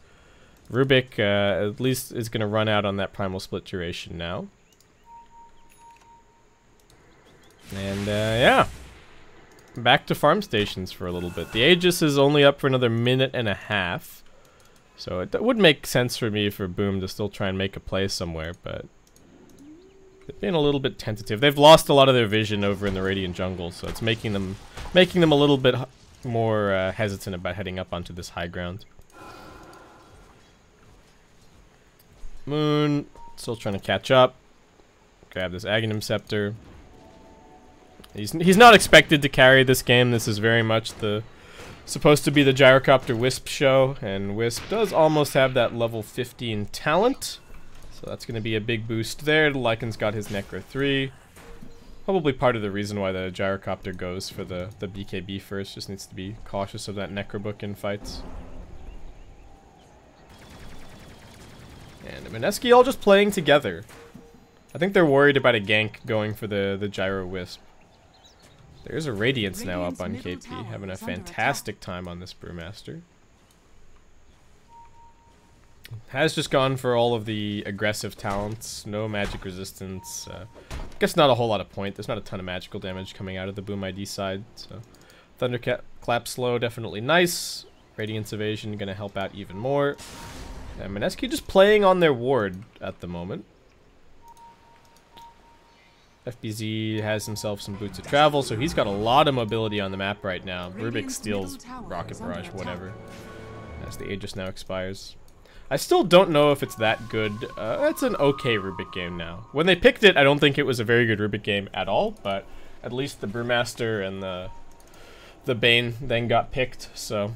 Rubik at least is going to run out on that Primal Split duration now. And yeah, back to farm stations for a little bit. The Aegis is only up for another minute and a half. So it would make sense for me for Boom to still try and make a play somewhere, but they've been a little bit tentative. They've lost a lot of their vision over in the Radiant Jungle, so it's making them a little bit more hesitant about heading up onto this high ground. Moon, still trying to catch up. Grab this Aghanim Scepter. He's not expected to carry this game. This is very much supposed to be the Gyrocopter Wisp show, and Wisp does almost have that level 15 talent. So that's going to be a big boost there. Lycan's got his Necro 3. Probably part of the reason why the Gyrocopter goes for the BKB first. Just needs to be cautious of that Necrobook in fights. And Mineski all just playing together. I think they're worried about a gank going for the Gyro Wisp. There's a Radiance now up on KP, having a fantastic time on this Brewmaster. Has just gone for all of the aggressive talents, no magic resistance. I guess not a whole lot of point. There's not a ton of magical damage coming out of the Boom ID side. So Thunderclap Slow, definitely nice. Radiance Evasion gonna help out even more. And Mineski just playing on their ward at the moment. FBZ has himself some Boots of Travel, so he's got a lot of mobility on the map right now. Rubik steals Rocket Barrage, whatever, as the Aegis now expires. I still don't know if it's that good. It's an okay Rubik game now. When they picked it, I don't think it was a very good Rubik game at all, but at least the Brewmaster and the Bane then got picked, so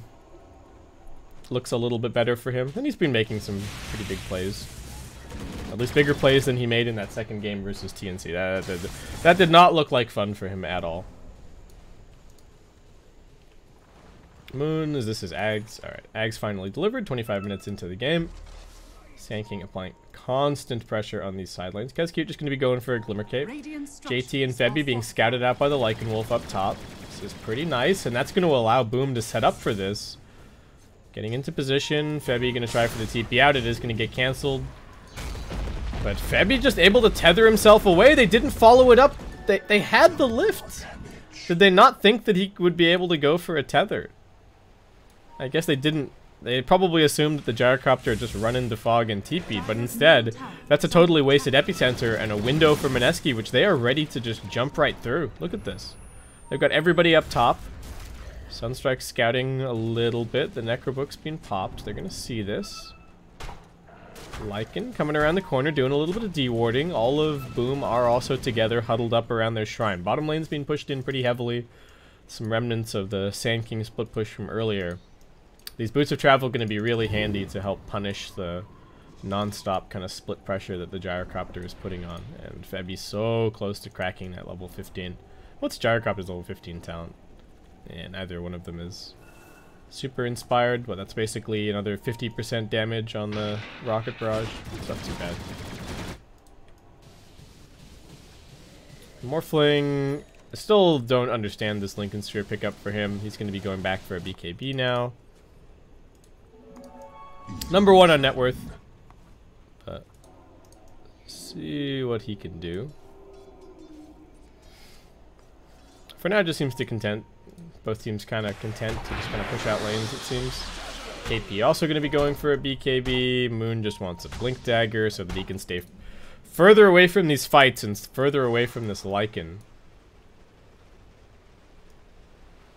looks a little bit better for him. And he's been making some pretty big plays. At least bigger plays than he made in that second game versus TNC. That did not look like fun for him at all. Moon, is this his Ags? Alright, Ags finally delivered, 25 minutes into the game. Sand applying constant pressure on these side lanes. Basskip just going to be going for a Glimmer Cape. JT and Febby being scouted out by the Lycan Wolf up top. This is pretty nice, and that's going to allow Boom to set up for this. Getting into position, Febby going to try for the TP out. It is going to get cancelled. But Febby just able to tether himself away. They didn't follow it up. They had the lift. Did they not think that he would be able to go for a tether? I guess they didn't. They probably assumed that the Gyrocopter had just run into Fog and TP'd, but instead, that's a totally wasted Epicenter and a window for Mineski, which they are ready to just jump right through. Look at this. They've got everybody up top. Sunstrike scouting a little bit. The Necrobook's being popped. They're going to see this. Lycan coming around the corner, doing a little bit of dewarding. All of Boom are also together, huddled up around their shrine. Bottom lane's being pushed in pretty heavily. Some remnants of the Sand King split push from earlier. These Boots of Travel are going to be really handy to help punish the non-stop kind of split pressure that the Gyrocopter is putting on. And Febby's so close to cracking that level 15. What's Gyrocopter's level 15 talent? And neither one of them is super inspired, but that's basically another 50% damage on the Rocket Barrage. It's not too bad. Morphling, I still don't understand this Lincoln Sphere pickup for him. He's going to be going back for a BKB now. Number 1 on net worth. But see what he can do. For now, it just seems to content. Both teams kind of content to just kind of push out lanes, it seems. KP also going to be going for a BKB. Moon just wants a Blink Dagger so that he can stay further away from these fights and further away from this Lycan.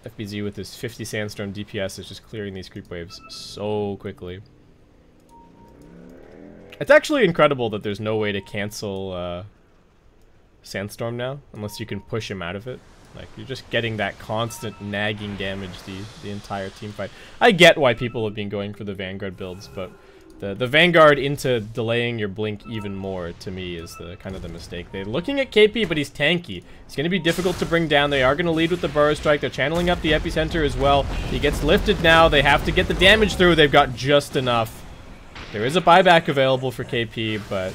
FBZ with his 50 Sandstorm DPS is just clearing these creep waves so quickly. It's actually incredible that there's no way to cancel Sandstorm now, unless you can push him out of it. Like, you're just getting that constant nagging damage the entire team fight. I get why people have been going for the Vanguard builds, but the Vanguard into delaying your blink even more, to me, is the kind of the mistake. They're looking at KP, but he's tanky. It's going to be difficult to bring down. They are going to lead with the Burrow Strike. They're channeling up the Epicenter as well. He gets lifted now. They have to get the damage through. They've got just enough. There is a buyback available for KP, but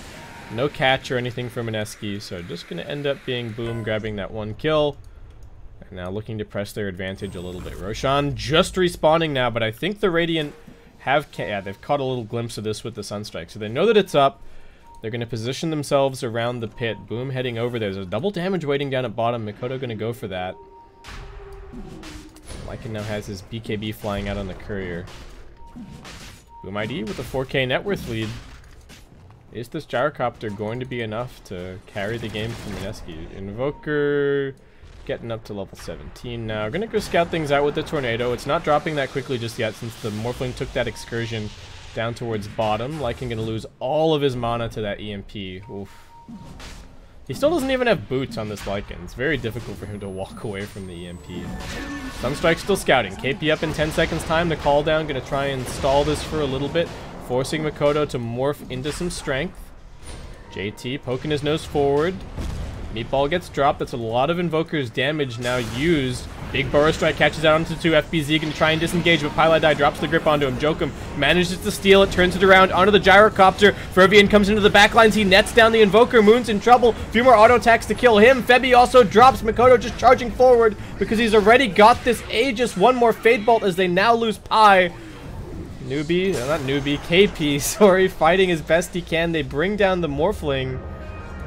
no catch or anything for Mineski, so just going to end up being Boom grabbing that 1 kill. And now looking to press their advantage a little bit. Roshan just respawning now, but I think the Radiant they've caught a little glimpse of this with the Sunstrike. So they know that it's up. They're going to position themselves around the pit. Boom heading over there. There's a double damage waiting down at bottom. Mikoto going to go for that. Lycan now has his BKB flying out on the courier. Boom ID with a 4K net worth lead. Is this Gyrocopter going to be enough to carry the game for Mineski? Invoker getting up to level 17 now. Gonna go scout things out with the Tornado. It's not dropping that quickly just yet since the Morphling took that excursion down towards bottom. Lycan gonna lose all of his mana to that EMP. Oof. He still doesn't even have boots on this Lycan. It's very difficult for him to walk away from the EMP. Sunstrike still scouting. KP up in 10 seconds time. The call down gonna try and stall this for a little bit, forcing Mikoto to morph into some strength. JT poking his nose forward. Meatball gets dropped. That's a lot of Invoker's damage now used. Big Burrow Strike catches out onto 2. FBZ can try and disengage, but Pylai drops the grip onto him. Jokum manages to steal it, turns it around onto the Gyrocopter. Fervian comes into the backlines. He nets down the Invoker. Moon's in trouble. A few more auto attacks to kill him. Febi also drops. Mikoto just charging forward because he's already got this Aegis. One more Fade Bolt as they now lose Pi. Newbie, no, not Newbie, KP, sorry, fighting as best he can. They bring down the Morphling,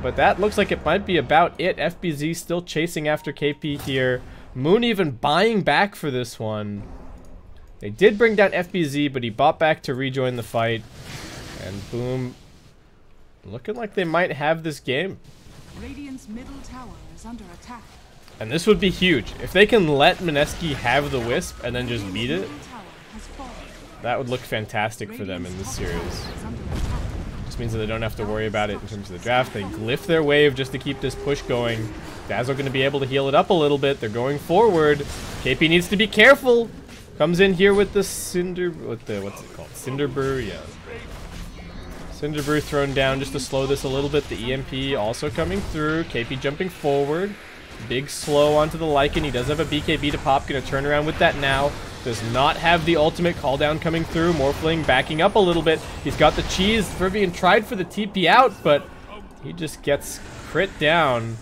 but that looks like it might be about it. FBZ still chasing after KP here. Moon even buying back for this one. They did bring down FBZ, but he bought back to rejoin the fight. And boom, looking like they might have this game. Radiant's middle tower is under attack. And this would be huge. If they can let Mineski have the Wisp and then just beat it, that would look fantastic for them in this series. Just means that they don't have to worry about it in terms of the draft. They glyph their wave just to keep this push going. Dazzle going to be able to heal it up a little bit. They're going forward. KP needs to be careful. Comes in here with the Cinder... what's it called? Cinder Brew? Yeah. Cinder Brew thrown down just to slow this a little bit. The EMP also coming through. KP jumping forward. Big slow onto the Lycan. He does have a BKB to pop. Going to turn around with that now. Does not have the ultimate call down coming through. Morphling backing up a little bit. He's got the cheese. Fervian tried for the TP out, but he just gets crit down.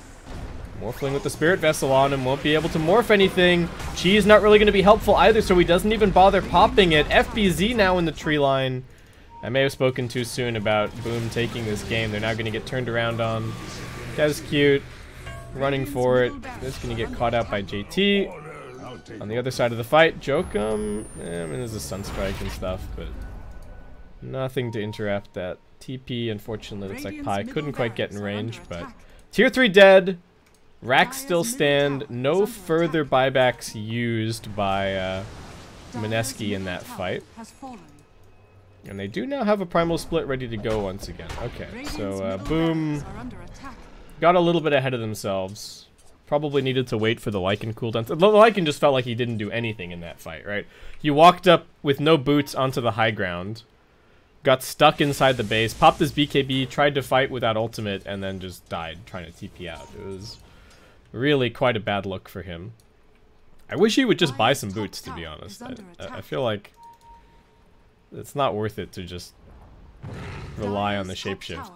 Morphling with the Spirit Vessel on him. Won't be able to morph anything. Cheese not really going to be helpful either, so he doesn't even bother popping it. FBZ now in the tree line. I may have spoken too soon about Boom taking this game. They're now going to get turned around on. That's cute. Running for it. It's going to get caught out by JT. On the other side of the fight, Jokum, I mean, there's a Sunstrike and stuff, but nothing to interrupt that. TP, unfortunately, looks like Pi couldn't quite get in range, but Tier 3 dead. Racks still stand. No further buybacks used by Mineski in that fight. And they do now have a Primal Split ready to go once again. Okay, so Boom got a little bit ahead of themselves. Probably needed to wait for the Lycan cooldown. The Lycan just felt like he didn't do anything in that fight, right? He walked up with no boots onto the high ground, got stuck inside the base, popped his BKB, tried to fight without ultimate, and then just died trying to TP out. It was really quite a bad look for him. I wish he would just buy some boots, to be honest. I feel like it's not worth it to just rely on the shapeshift.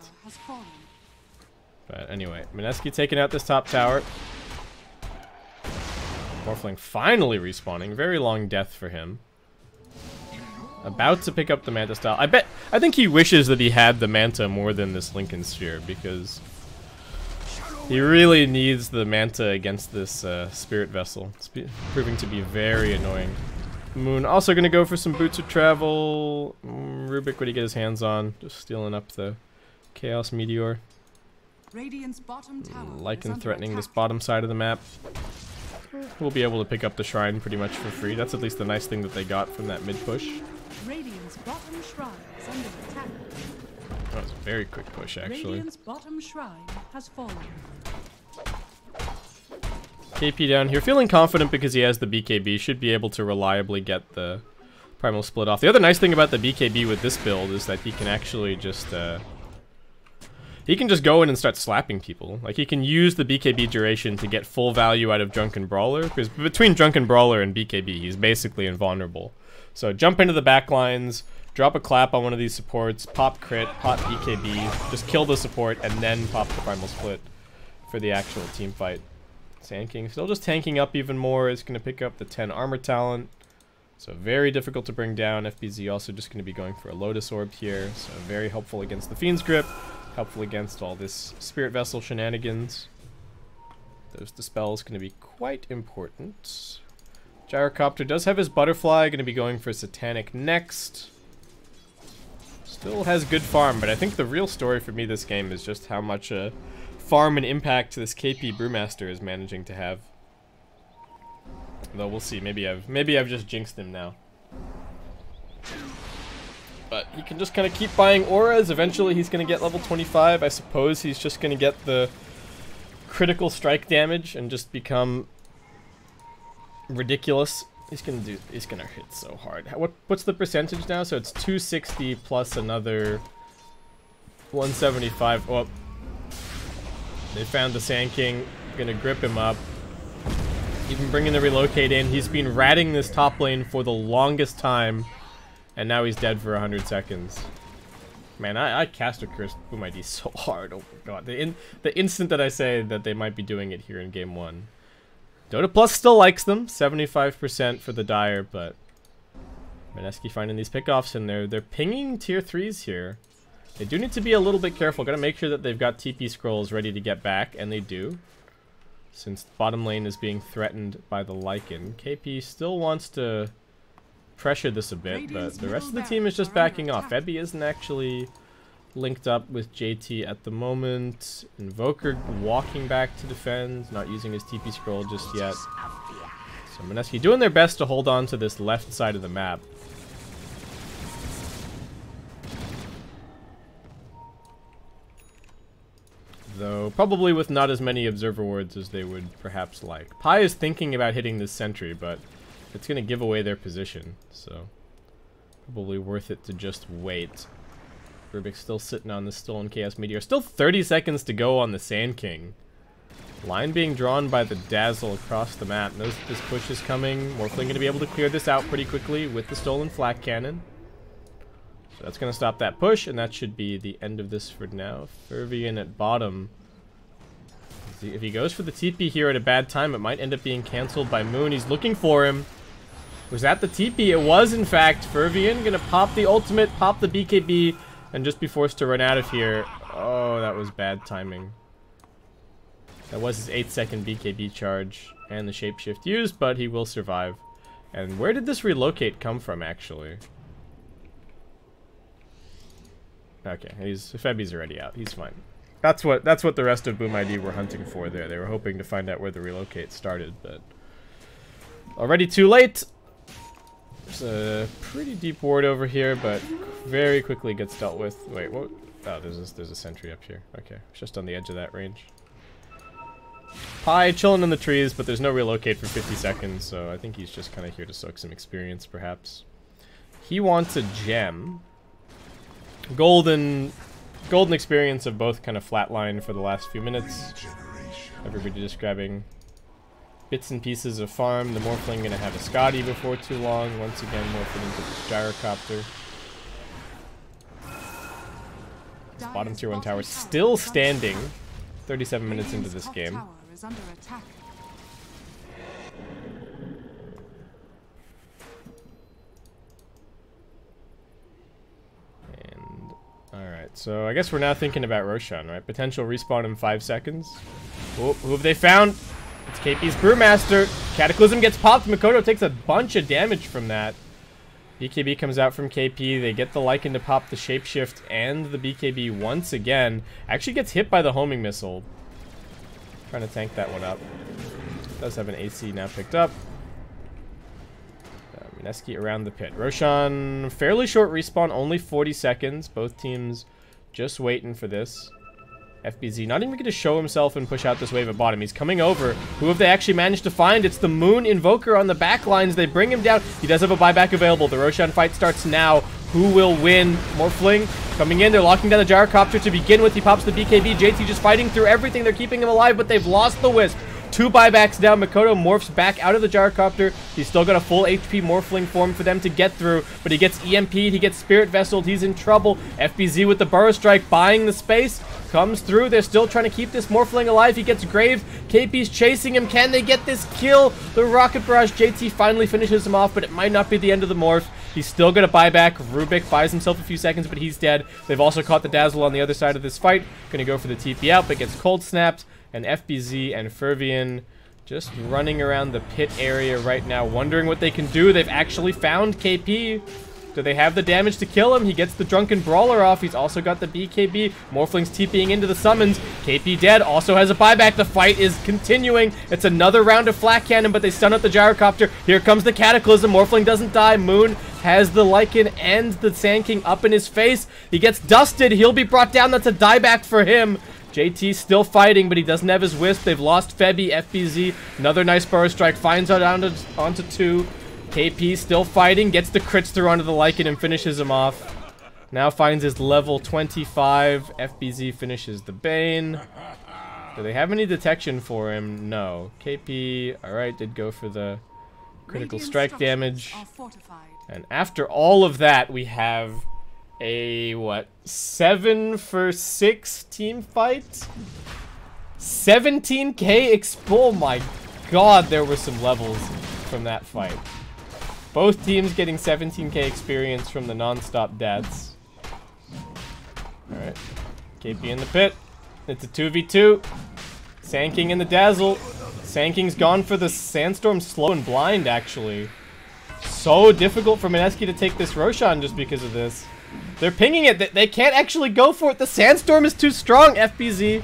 But anyway, Mineski taking out this top tower. Morphling finally respawning. Very long death for him. About to pick up the Manta style. I think he wishes that he had the Manta more than this Lincoln Sphere, because he really needs the Manta against this Spirit Vessel. It's proving to be very annoying. Moon also going to go for some Boots of Travel. Rubik, what he get his hands on? Just stealing up the Chaos Meteor. Lycan threatening this bottom side of the map. We'll be able to pick up the shrine pretty much for free. That's at least the nice thing that they got from that mid push. Radiant's bottom shrine is under attack. That was a very quick push, actually. Radiant's bottom shrine has fallen. KP down here, feeling confident because he has the BKB. Should be able to reliably get the Primal Split off. The other nice thing about the BKB with this build is that he can actually just he can just go in and start slapping people. Like, he can use the BKB duration to get full value out of Drunken Brawler, because between Drunken Brawler and BKB, he's basically invulnerable. So jump into the back lines, drop a clap on one of these supports, pop crit, pop BKB, just kill the support, and then pop the Primal Split for the actual team fight. Sand King still just tanking up even more. Is going to pick up the 10 armor talent. So very difficult to bring down. FBZ also just going to be going for a Lotus Orb here. So very helpful against the Fiend's Grip. Helpful against all this Spirit Vessel shenanigans. Those dispels going to be quite important. Gyrocopter does have his Butterfly. Going to be going for Satanic next. Still has good farm, but I think the real story for me this game is just how much farm and impact this KP Brewmaster is managing to have. Though we'll see. Maybe I've just jinxed him now. But he can just kind of keep buying auras. Eventually he's going to get level 25. I suppose he's just going to get the critical strike damage and just become ridiculous. He's gonna hit so hard. What's the percentage now? So it's 260 plus another 175. Oh, they found the Sand King. Gonna grip him up. Even bringing the relocate in. He's been ratting this top lane for the longest time, and now he's dead for 100 seconds. Man, I caster cursed Boom-ID so hard. Oh my god. The instant that I say that they might be doing it here in game 1. Dota Plus still likes them, 75% for the Dire, but Mineski finding these pickoffs, and they're pinging tier 3s here. They do need to be a little bit careful. Gotta make sure that they've got TP scrolls ready to get back, and they do. Since the bottom lane is being threatened by the Lycan. KP still wants to pressure this a bit, but the rest of the team is just backing off. Ebby isn't actually linked up with JT at the moment. Invoker walking back to defend, not using his TP scroll just yet. So Mineski doing their best to hold on to this left side of the map. Though probably with not as many observer wards as they would perhaps like. Pi is thinking about hitting this sentry, but it's going to give away their position, so probably worth it to just wait. Rubik's still sitting on the stolen Chaos Meteor. Still 30 seconds to go on the Sand King. Line being drawn by the Dazzle across the map. Knows that this push is coming. Morphling going to be able to clear this out pretty quickly with the stolen Flak Cannon. So that's going to stop that push, and that should be the end of this for now. Fervian at bottom. If he goes for the TP here at a bad time, it might end up being cancelled by Moon. He's looking for him. Was that the TP? It was, in fact. Fervian going to pop the ultimate, pop the BKB, and just be forced to run out of here. Oh, that was bad timing. That was his 8-second BKB charge and the shapeshift used, but he will survive. And where did this relocate come from, actually? Okay, Febby's already out. He's fine. That's what the rest of Boom-ID were hunting for there. They were hoping to find out where the relocate started, but already too late. There's a pretty deep ward over here, but very quickly gets dealt with. Wait, what? Oh, there's a sentry up here. Okay, it's just on the edge of that range. Pi chilling in the trees, but there's no relocate for 50 seconds, so I think he's just kind of here to soak some experience, perhaps. He wants a gem. Golden experience of both kind of flatline for the last few minutes. Everybody just grabbing bits and pieces of farm. The Morphling gonna have a Scotty before too long. Once again, morphing into this gyrocopter. This bottom tier 1 tower still standing. 37 minutes into this game. Alright, so I guess we're now thinking about Roshan, right? Potential respawn in 5 seconds. Oh, who have they found? It's KP's Brewmaster. Cataclysm gets popped. Mikoto takes a bunch of damage from that. BKB comes out from KP. They get the Lycan to pop the Shapeshift and the BKB once again. Actually gets hit by the homing missile. Trying to tank that one up. Does have an AC now picked up. Mineski around the pit. Roshan, fairly short respawn, only 40 seconds. Both teams just waiting for this. FBZ not even going to show himself and push out this wave at bottom. He's coming over. Who have they actually managed to find? It's the Moon Invoker on the back lines. They bring him down. He does have a buyback available. The Roshan fight starts now. Who will win? Morphling coming in. They're locking down the gyrocopter to begin with. He pops the BKB. JT just fighting through everything. They're keeping him alive, but they've lost the Wisp. 2 buybacks down. Mikoto morphs back out of the gyrocopter. He's still got a full HP Morphling form for them to get through, but he gets EMP'd. He gets Spirit Vesseled. He's in trouble. FBZ with the Burrow Strike buying the space. Comes through. They're still trying to keep this Morphling alive. He gets Graved. KP's chasing him. Can they get this kill? The Rocket Barrage. JT finally finishes him off, but it might not be the end of the morph. He's still going to buy back. Rubik buys himself a few seconds, but he's dead. They've also caught the Dazzle on the other side of this fight. Going to go for the TP out, but gets cold snapped. And FBZ and Fervian just running around the pit area right now, wondering what they can do. They've actually found KP. Do they have the damage to kill him? He gets the Drunken Brawler off. He's also got the BKB. Morphling's TPing into the summons. KP dead. Also has a buyback. The fight is continuing. It's another round of Flak Cannon, but they stun out the Gyrocopter. Here comes the Cataclysm. Morphling doesn't die. Moon has the Lycan and the Sand King up in his face. He gets dusted. He'll be brought down. That's a dieback for him. JT still fighting, but he doesn't have his Wisp. They've lost Febby. FBZ. Another nice Burrow Strike. Finds out onto 2. KP still fighting, gets the crits through onto the Lycan and finishes him off. Now finds his level 25. FBZ finishes the Bane. Do they have any detection for him? No. KP, alright, did go for the critical strike damage. And after all of that, we have a, what, 7 for 6 team fight? 17k exp. Oh my god, there were some levels from that fight. Both teams getting 17k experience from the non-stop deaths. Alright. KP in the pit. It's a 2v2. Sand King in the Dazzle. Sand King's gone for the Sandstorm slow and blind, actually. So difficult for Mineski to take this Roshan just because of this. They're pinging it. They can't actually go for it. The Sandstorm is too strong, FBZ.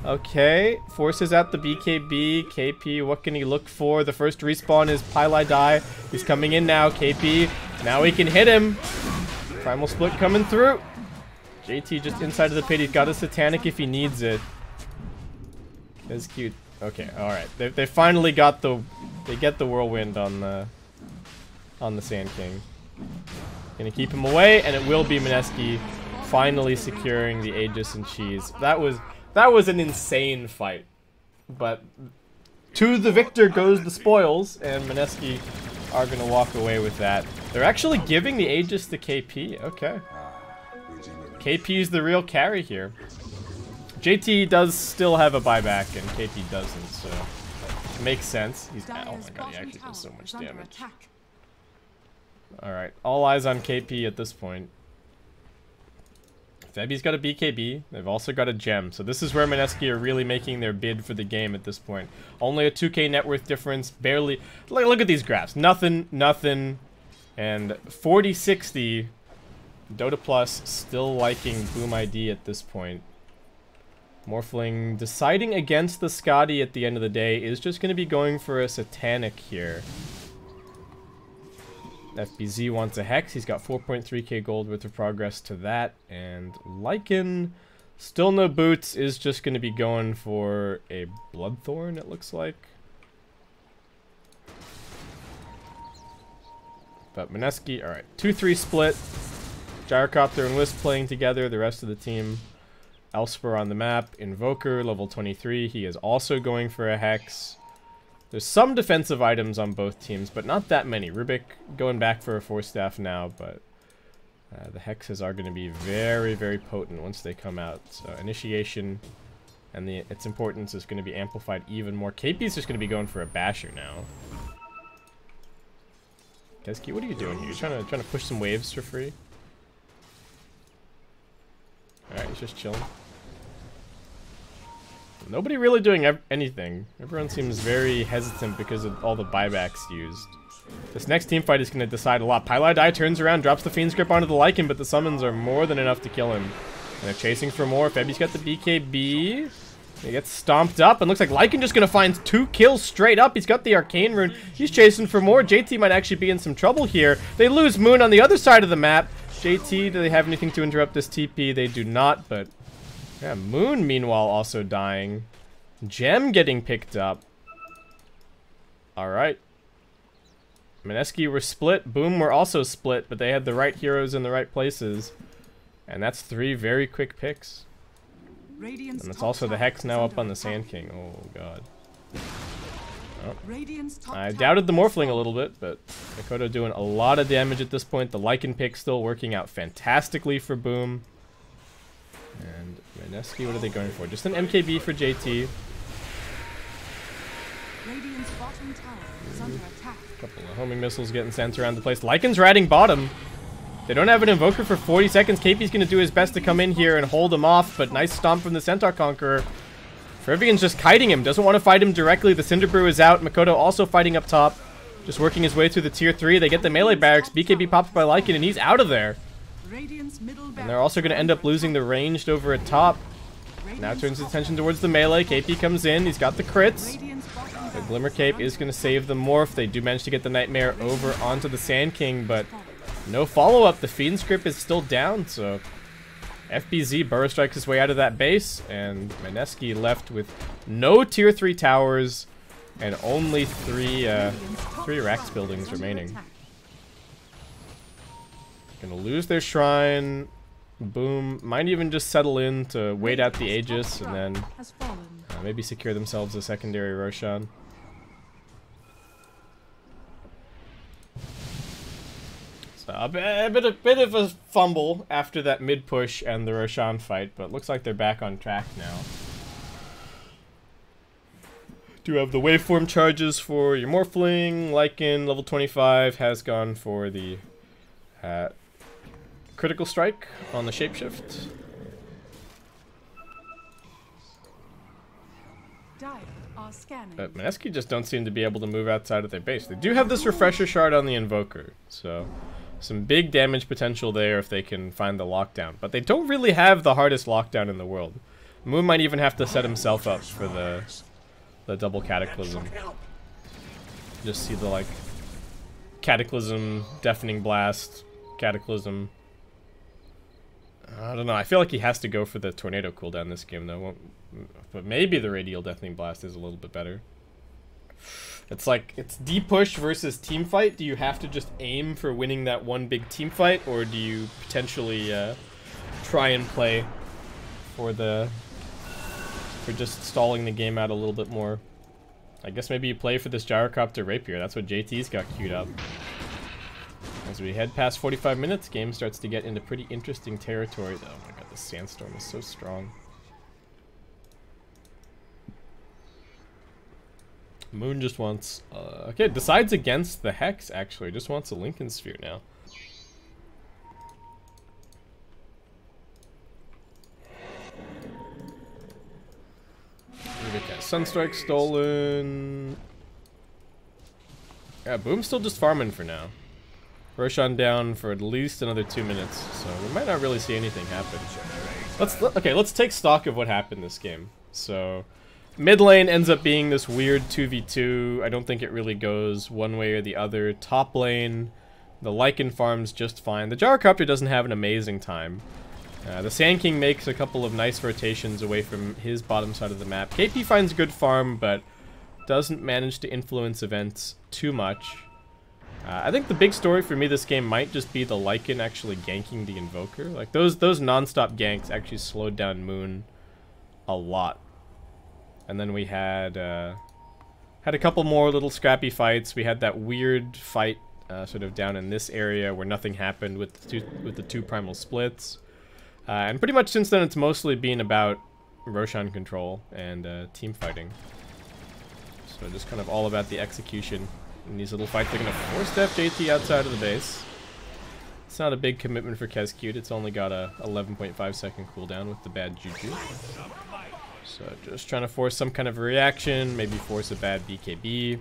Okay, forces out the BKB. KP, what can he look for? The first respawn is Pili Die. He's coming in now, KP. Now he can hit him. Primal Split coming through. JT just inside of the pit. He's got a Satanic if he needs it. That's cute. Okay, alright. They finally got the... They get the Whirlwind on the Sand King. Gonna keep him away, and it will be Mineski finally securing the Aegis and Cheese. That was an insane fight, but to the victor goes the spoils, and Mineski are going to walk away with that. They're actually giving the Aegis to KP. Okay. KP's the real carry here. JT does still have a buyback, and KP doesn't, so it makes sense. Oh my god, he actually does so much damage. Alright, all eyes on KP at this point. Febby's got a BKB. They've also got a gem. So this is where Mineski are really making their bid for the game at this point. Only a 2k net worth difference. Barely. Look at these graphs. Nothing, nothing. And 40-60. Dota Plus still liking Boom ID at this point. Morphling deciding against the Scotty at the end of the day is just going to be going for a Satanic here. FBZ wants a Hex. He's got 4.3k gold worth of progress to that. And Lycan, still no boots, is just going to be going for a Bloodthorn, it looks like. But Mineski, alright. 2-3 split. Gyrocopter and Wisp playing together. The rest of the team elsewhere on the map. Invoker, level 23. He is also going for a Hex. There's some defensive items on both teams, but not that many. Rubik going back for a Force Staff now, but the Hexes are going to be very, very potent once they come out. So Initiation and its importance is going to be amplified even more. KP's just going to be going for a Basher now. Keski, what are you doing here? You're trying to push some waves for free? Alright, he's just chilling. Nobody really doing anything. Everyone seems very hesitant because of all the buybacks used. This next team fight is going to decide a lot. Pili Die turns around, drops the Fiend's Grip onto the Lycan, but the summons are more than enough to kill him. And they're chasing for more. Febby's got the BKB. He gets stomped up, and looks like Lycan just going to find 2 kills straight up. He's got the Arcane Rune. He's chasing for more. JT might actually be in some trouble here. They lose Moon on the other side of the map. JT, do they have anything to interrupt this TP? They do not, but... yeah, Moon, meanwhile, also dying. Gem getting picked up. Alright. Mineski were split. Boom were also split, but they had the right heroes in the right places. And that's 3 very quick picks. And it's also the Hex now up on the Sand King. Oh, God. Oh. I doubted the Morphling a little bit, but Mikoto doing a lot of damage at this point. The Lycan pick still working out fantastically for Boom. And Mineski, what are they going for? Just an MKB for JT. Couple of homing missiles getting sent around the place. Lycan's riding bottom. They don't have an Invoker for 40 seconds. KP's going to do his best to come in here and hold him off, but nice stomp from the Centaur Conqueror. Fervian's just kiting him. Doesn't want to fight him directly. The Cinder Brew is out. Mikoto also fighting up top. Just working his way through the tier 3. They get the melee barracks. BKB popped by Lycan, and he's out of there. And they're also going to end up losing the ranged over at top. Now turns his attention towards the melee. KP comes in. He's got the crits. The Glimmer Cape is going to save the morph. They do manage to get the Nightmare over onto the Sand King, but no follow-up. The Fiend's Grip is still down, so FBZ burrow strikes his way out of that base, and Mineski left with no tier 3 towers and only three Rax buildings remaining. Gonna lose their shrine. Boom. Might even just settle in to wait out the Aegis and then maybe secure themselves a secondary Roshan. So a bit of a fumble after that mid push and the Roshan fight, but looks like they're back on track now. Do have the waveform charges for your Morphling. Lycan, level 25, has gone for the critical strike on the shapeshift. But Mineski just don't seem to be able to move outside of their base. They do have this refresher shard on the Invoker, so some big damage potential there if they can find the lockdown. But they don't really have the hardest lockdown in the world. Moon might even have to set himself up for the double Cataclysm. Just see the, like, Cataclysm, Deafening Blast, Cataclysm. I don't know, I feel like he has to go for the Tornado cooldown this game, though. But maybe the Radial Deafening Blast is a little bit better. It's like, it's D-push versus team fight. Do you have to just aim for winning that one big team fight, or do you potentially try and play for just stalling the game out a little bit more? I guess maybe you play for this Gyrocopter Rapier. That's what JT's got queued up. As we head past 45 minutes, game starts to get into pretty interesting territory, though. Oh my god, this Sandstorm is so strong. Moon just wants... okay, decides against the Hex, actually. Just wants a Lincoln Sphere now. We get that Sunstrike stolen. Yeah, Boom's still just farming for now. Roshan down for at least another 2 minutes, so we might not really see anything happen. Let's take stock of what happened this game. So, mid lane ends up being this weird 2v2. I don't think it really goes one way or the other. Top lane, the Lycan farms just fine. The Gyrocopter doesn't have an amazing time. The Sand King makes a couple of nice rotations away from his bottom side of the map. KP finds a good farm, but doesn't manage to influence events too much. I think the big story for me this game might just be the Lycan actually ganking the Invoker. Like, those non-stop ganks actually slowed down Moon a lot. And then we had a couple more little scrappy fights. We had that weird fight sort of down in this area where nothing happened with the two primal splits. And pretty much since then it's mostly been about Roshan control and team fighting. So just kind of all about the execution. In these little fights, they're going to force FJT outside of the base. It's not a big commitment for Kescute. It's only got a 11.5 second cooldown with the bad Juju. So just trying to force some kind of a reaction, maybe force a bad BKB.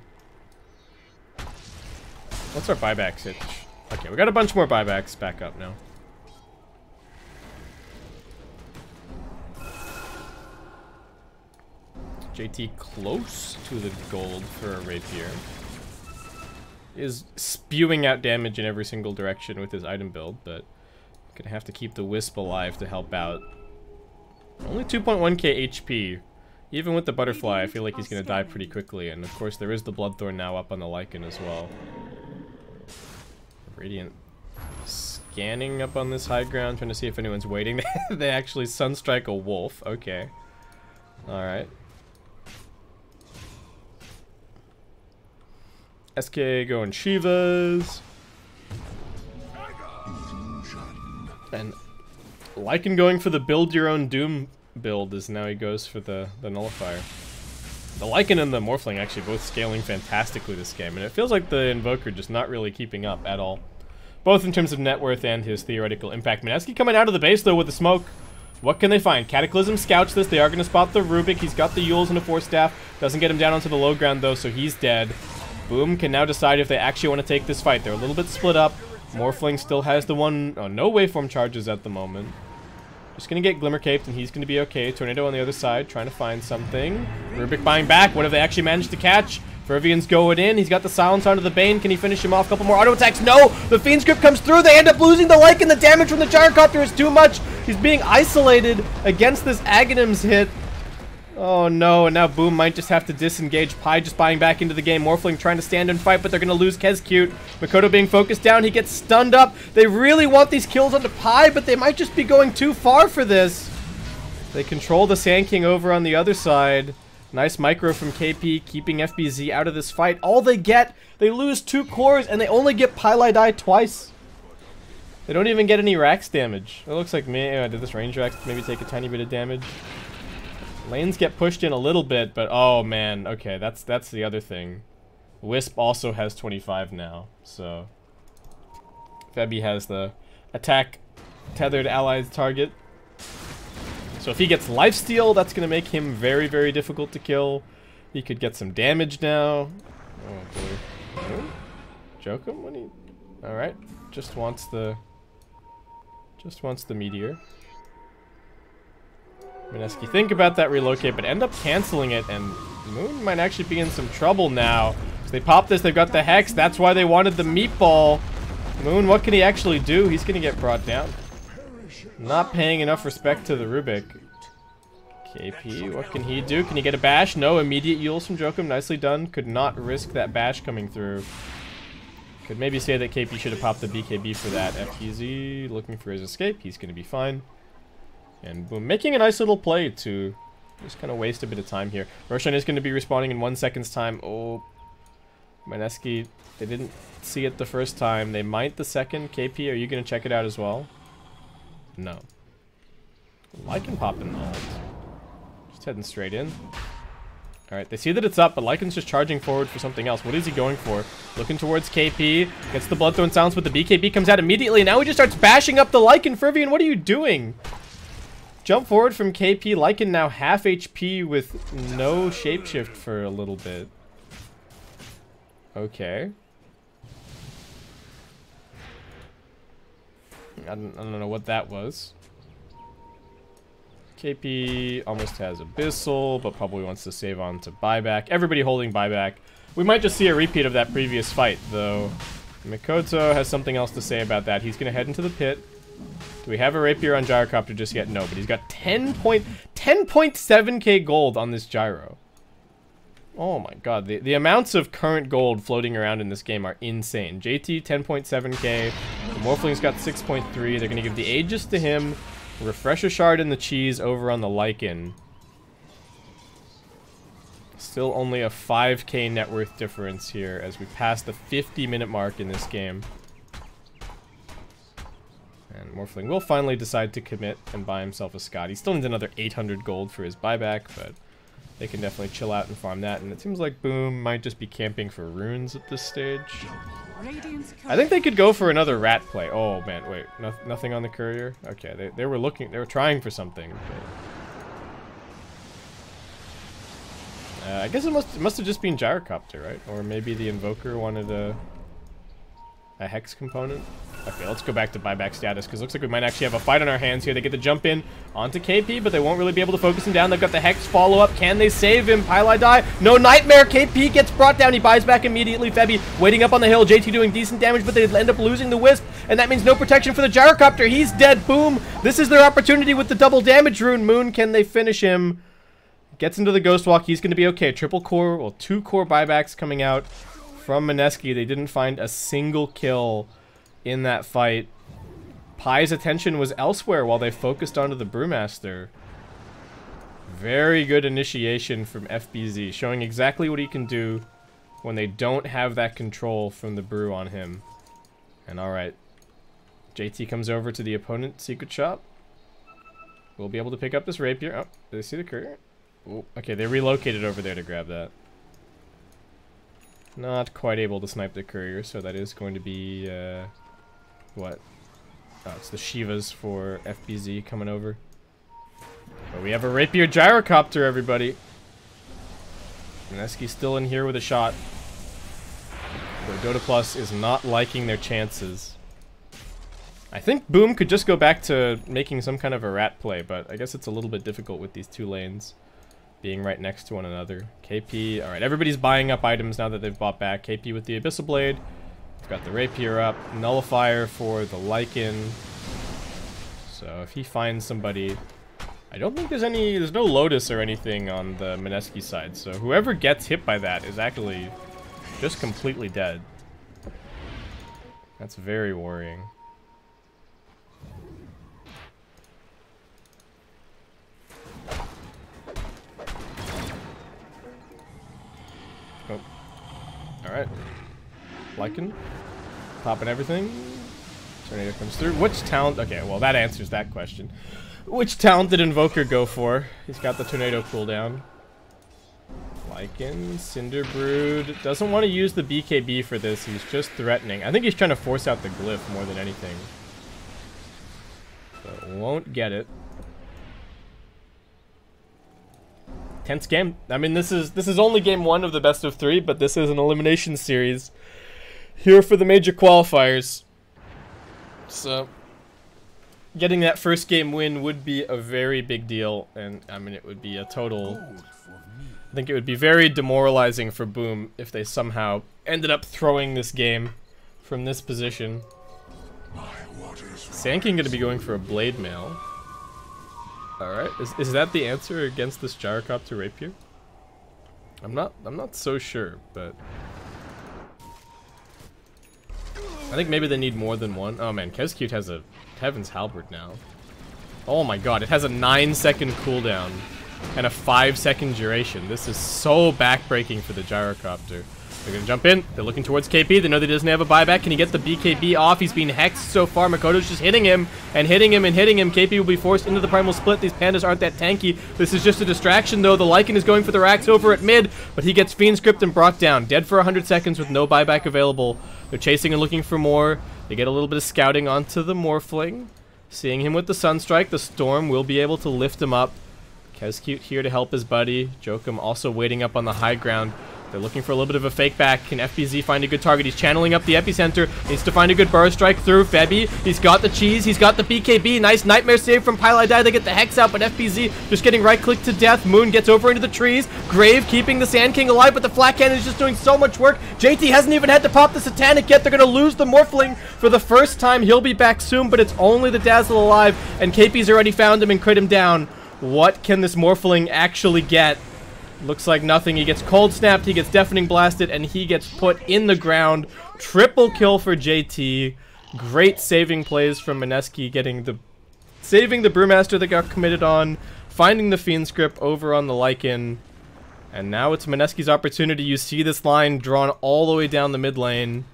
What's our buyback sitch? Okay, we got a bunch more buybacks back up now. JT close to the gold for a Rapier. Is spewing out damage in every single direction with his item build, but gonna have to keep the Wisp alive to help out. Only 2.1k HP. Even with the Butterfly, I feel like he's gonna die pretty quickly, and of course there is the Bloodthorn now up on the Lycan as well. Radiant scanning up on this high ground, trying to see if anyone's waiting. They actually Sunstrike a wolf. Okay. Alright. SK going Shivas. And Lycan going for the build your own Doom build as now he goes for the Nullifier. The Lycan and the Morphling actually both scaling fantastically this game, and it feels like the Invoker just not really keeping up at all. Both in terms of net worth and his theoretical impact. Mineski coming out of the base though with the smoke. What can they find? Cataclysm scouts this. They are going to spot the Rubik. He's got the Yules and a Force Staff. Doesn't get him down onto the low ground though, so he's dead. Boom can now decide if they actually want to take this fight. They're a little bit split up. Morphling still has the one... Oh, no waveform charges at the moment. Just going to get Glimmer Caped, and he's going to be okay. Tornado on the other side, trying to find something. Rubik buying back. What have they actually managed to catch? Fervian's going in. He's got the silence onto the Bane. Can he finish him off? A couple more auto attacks. No! The Fiend Script comes through. They end up losing the Lycan. The damage from the Gyrocopter is too much. He's being isolated against this Aghanim's hit. Oh no, and now Boom might just have to disengage. Pi just buying back into the game. Morphling trying to stand and fight, but they're going to lose Kezcute. Makoto being focused down. He gets stunned up. They really want these kills onto Pi, but they might just be going too far for this. They control the Sand King over on the other side. Nice micro from KP, keeping FBZ out of this fight. All they get, they lose 2 cores, and they only get Pylai die twice. They don't even get any Rax damage. It looks like did this range Rax maybe take a tiny bit of damage? Lanes get pushed in a little bit, but oh man, okay, that's the other thing. Wisp also has 25 now, so Febby has the attack tethered allied target. So if he gets lifesteal, that's gonna make him very, very difficult to kill. He could get some damage now. Oh boy. Jokum when he alright. Just wants the meteor. Mineski, think about that relocate, but end up canceling it, and Moon might actually be in some trouble now. So they pop this, they've got the Hex, that's why they wanted the meatball. Moon, what can he actually do? He's gonna get brought down. Not paying enough respect to the Rubik. KP, what can he do? Can he get a bash? No, immediate Yules from Jokum, nicely done. Could not risk that bash coming through. Could maybe say that KP should have popped the BKB for that. FTZ looking for his escape, he's gonna be fine. And Boom, making a nice little play to just kind of waste a bit of time here. Roshan is going to be respawning in 1 second's time. Oh, Mineski, they didn't see it the first time. They might the second. KP, are you going to check it out as well? No. Lycan popping the ult. Just heading straight in. Alright, they see that it's up, but Lycan's just charging forward for something else. What is he going for? Looking towards KP. Gets the Bloodthorn silence, but the BKB comes out immediately. Now he just starts bashing up the Lycan. Fervian, what are you doing? Jump forward from KP. Lycan now half HP with no shapeshift for a little bit. Okay. I don't know what that was. KP almost has Abyssal, but probably wants to save on to buyback. Everybody holding buyback. We might just see a repeat of that previous fight, though. Mikoto has something else to say about that. He's going to head into the pit. Do we have a rapier on Gyrocopter just yet? No, but he's got 10.7k gold on this gyro. Oh my god, the amounts of current gold floating around in this game are insane. JT 10.7k, Morphling's got 6.3. They're gonna give the Aegis to him, Refresher Shard and the cheese over on the Lycan. Still only a 5k net worth difference here as we pass the 50-minute mark in this game. And Morphling will finally decide to commit and buy himself a Scott. He still needs another 800 gold for his buyback, but they can definitely chill out and farm that. And it seems like Boom might just be camping for runes at this stage. I think they could go for another rat play. Oh man, wait, nothing on the courier? Okay, they were trying for something. But I guess it must have just been Gyrocopter, right? Or maybe the Invoker wanted a Hex component. Okay, let's go back to buyback status, because it looks like we might actually have a fight on our hands here. They get the jump in onto KP, but they won't really be able to focus him down. They've got the Hex follow-up. Can they save him? Pylai die. No Nightmare. KP gets brought down. He buys back immediately. Febby waiting up on the hill. JT doing decent damage, but they end up losing the Wisp, and that means no protection for the Gyrocopter. He's dead. Boom. This is their opportunity with the double damage rune. Moon, can they finish him? Gets into the Ghost Walk. He's going to be okay. Triple core, well, 2 core buybacks coming out from Mineski. They didn't find a single kill in that fight. Pi's attention was elsewhere while they focused onto the Brewmaster. Very good initiation from FBZ, showing exactly what he can do when they don't have that control from the Brew on him. And alright, JT comes over to the opponent's secret shop. We'll be able to pick up this rapier. Oh, did they see the courier? Ooh, okay, they relocated over there to grab that. Not quite able to snipe the courier, so that is going to be, what? Oh, it's the Shivas for FBZ coming over. But we have a Rapier Gyrocopter, everybody. Mineski's still in here with a shot. So Dota Plus is not liking their chances. I think Boom could just go back to making some kind of a rat play, but I guess it's a little bit difficult with these two lanes being right next to one another. KP, alright, everybody's buying up items now that they've bought back. KP with the Abyssal Blade. We've got the Rapier up. Nullifier for the Lycan. So if he finds somebody... I don't think there's no Lotus or anything on the Mineski side, so whoever gets hit by that is actually just completely dead. That's very worrying. Oh. Alright. Lycan. Popping everything. Tornado comes through. Which talent? Okay, well that answers that question. Which talent did Invoker go for? He's got the Tornado cooldown. Lycan, Cinder Brood. Doesn't want to use the BKB for this. He's just threatening. I think he's trying to force out the Glyph more than anything. But won't get it. Tense game. I mean, this is only game 1 of the best of 3, but this is an elimination series here for the major qualifiers. So getting that first game win would be a very big deal, and I mean it would be a total... I think it would be very demoralizing for Boom if they somehow ended up throwing this game from this position. Sand gonna be going for a Blade Mail. Alright, is that the answer against this Gyrocopter Rapier? I'm not so sure, but... I think maybe they need more than one. Oh man, Kezcute has a Heaven's Halberd now. Oh my god, it has a 9-second cooldown and a 5-second duration. This is so backbreaking for the Gyrocopter. They're gonna jump in. They're looking towards KP. They know that he doesn't have a buyback. Can he get the BKB off? He's being hexed so far. Makoto's just hitting him and hitting him and hitting him. KP will be forced into the Primal Split. These pandas aren't that tanky. This is just a distraction though. The Lycan is going for the racks over at mid, but he gets Fiend Script and brought down. Dead for 100 seconds with no buyback available. They're chasing and looking for more. They get a little bit of scouting onto the Morphling. Seeing him with the Sunstrike, the Storm will be able to lift him up. Kezcute here to help his buddy. Jokum also waiting up on the high ground. They're looking for a little bit of a fake back. Can FBZ find a good target? He's channeling up the epicenter. Needs to find a good burrow strike through Febby. He's got the cheese. He's got the BKB. Nice Nightmare save from Pylai. They get the Hex out, but FBZ just getting right-clicked to death. Moon gets over into the trees. Grave keeping the Sand King alive, but the Flat Cannon is just doing so much work. JT hasn't even had to pop the Satanic yet. They're going to lose the Morphling for the first time. He'll be back soon, but it's only the Dazzle alive, and KP's already found him and crit him down. What can this Morphling actually get? Looks like nothing. He gets cold snapped, he gets deafening blasted, and he gets put in the ground. Triple kill for JT. Great saving plays from Mineski, saving the Brewmaster that got committed on, finding the Fiend Script over on the Lycan. And now it's Mineski's opportunity. You see this line drawn all the way down the mid lane.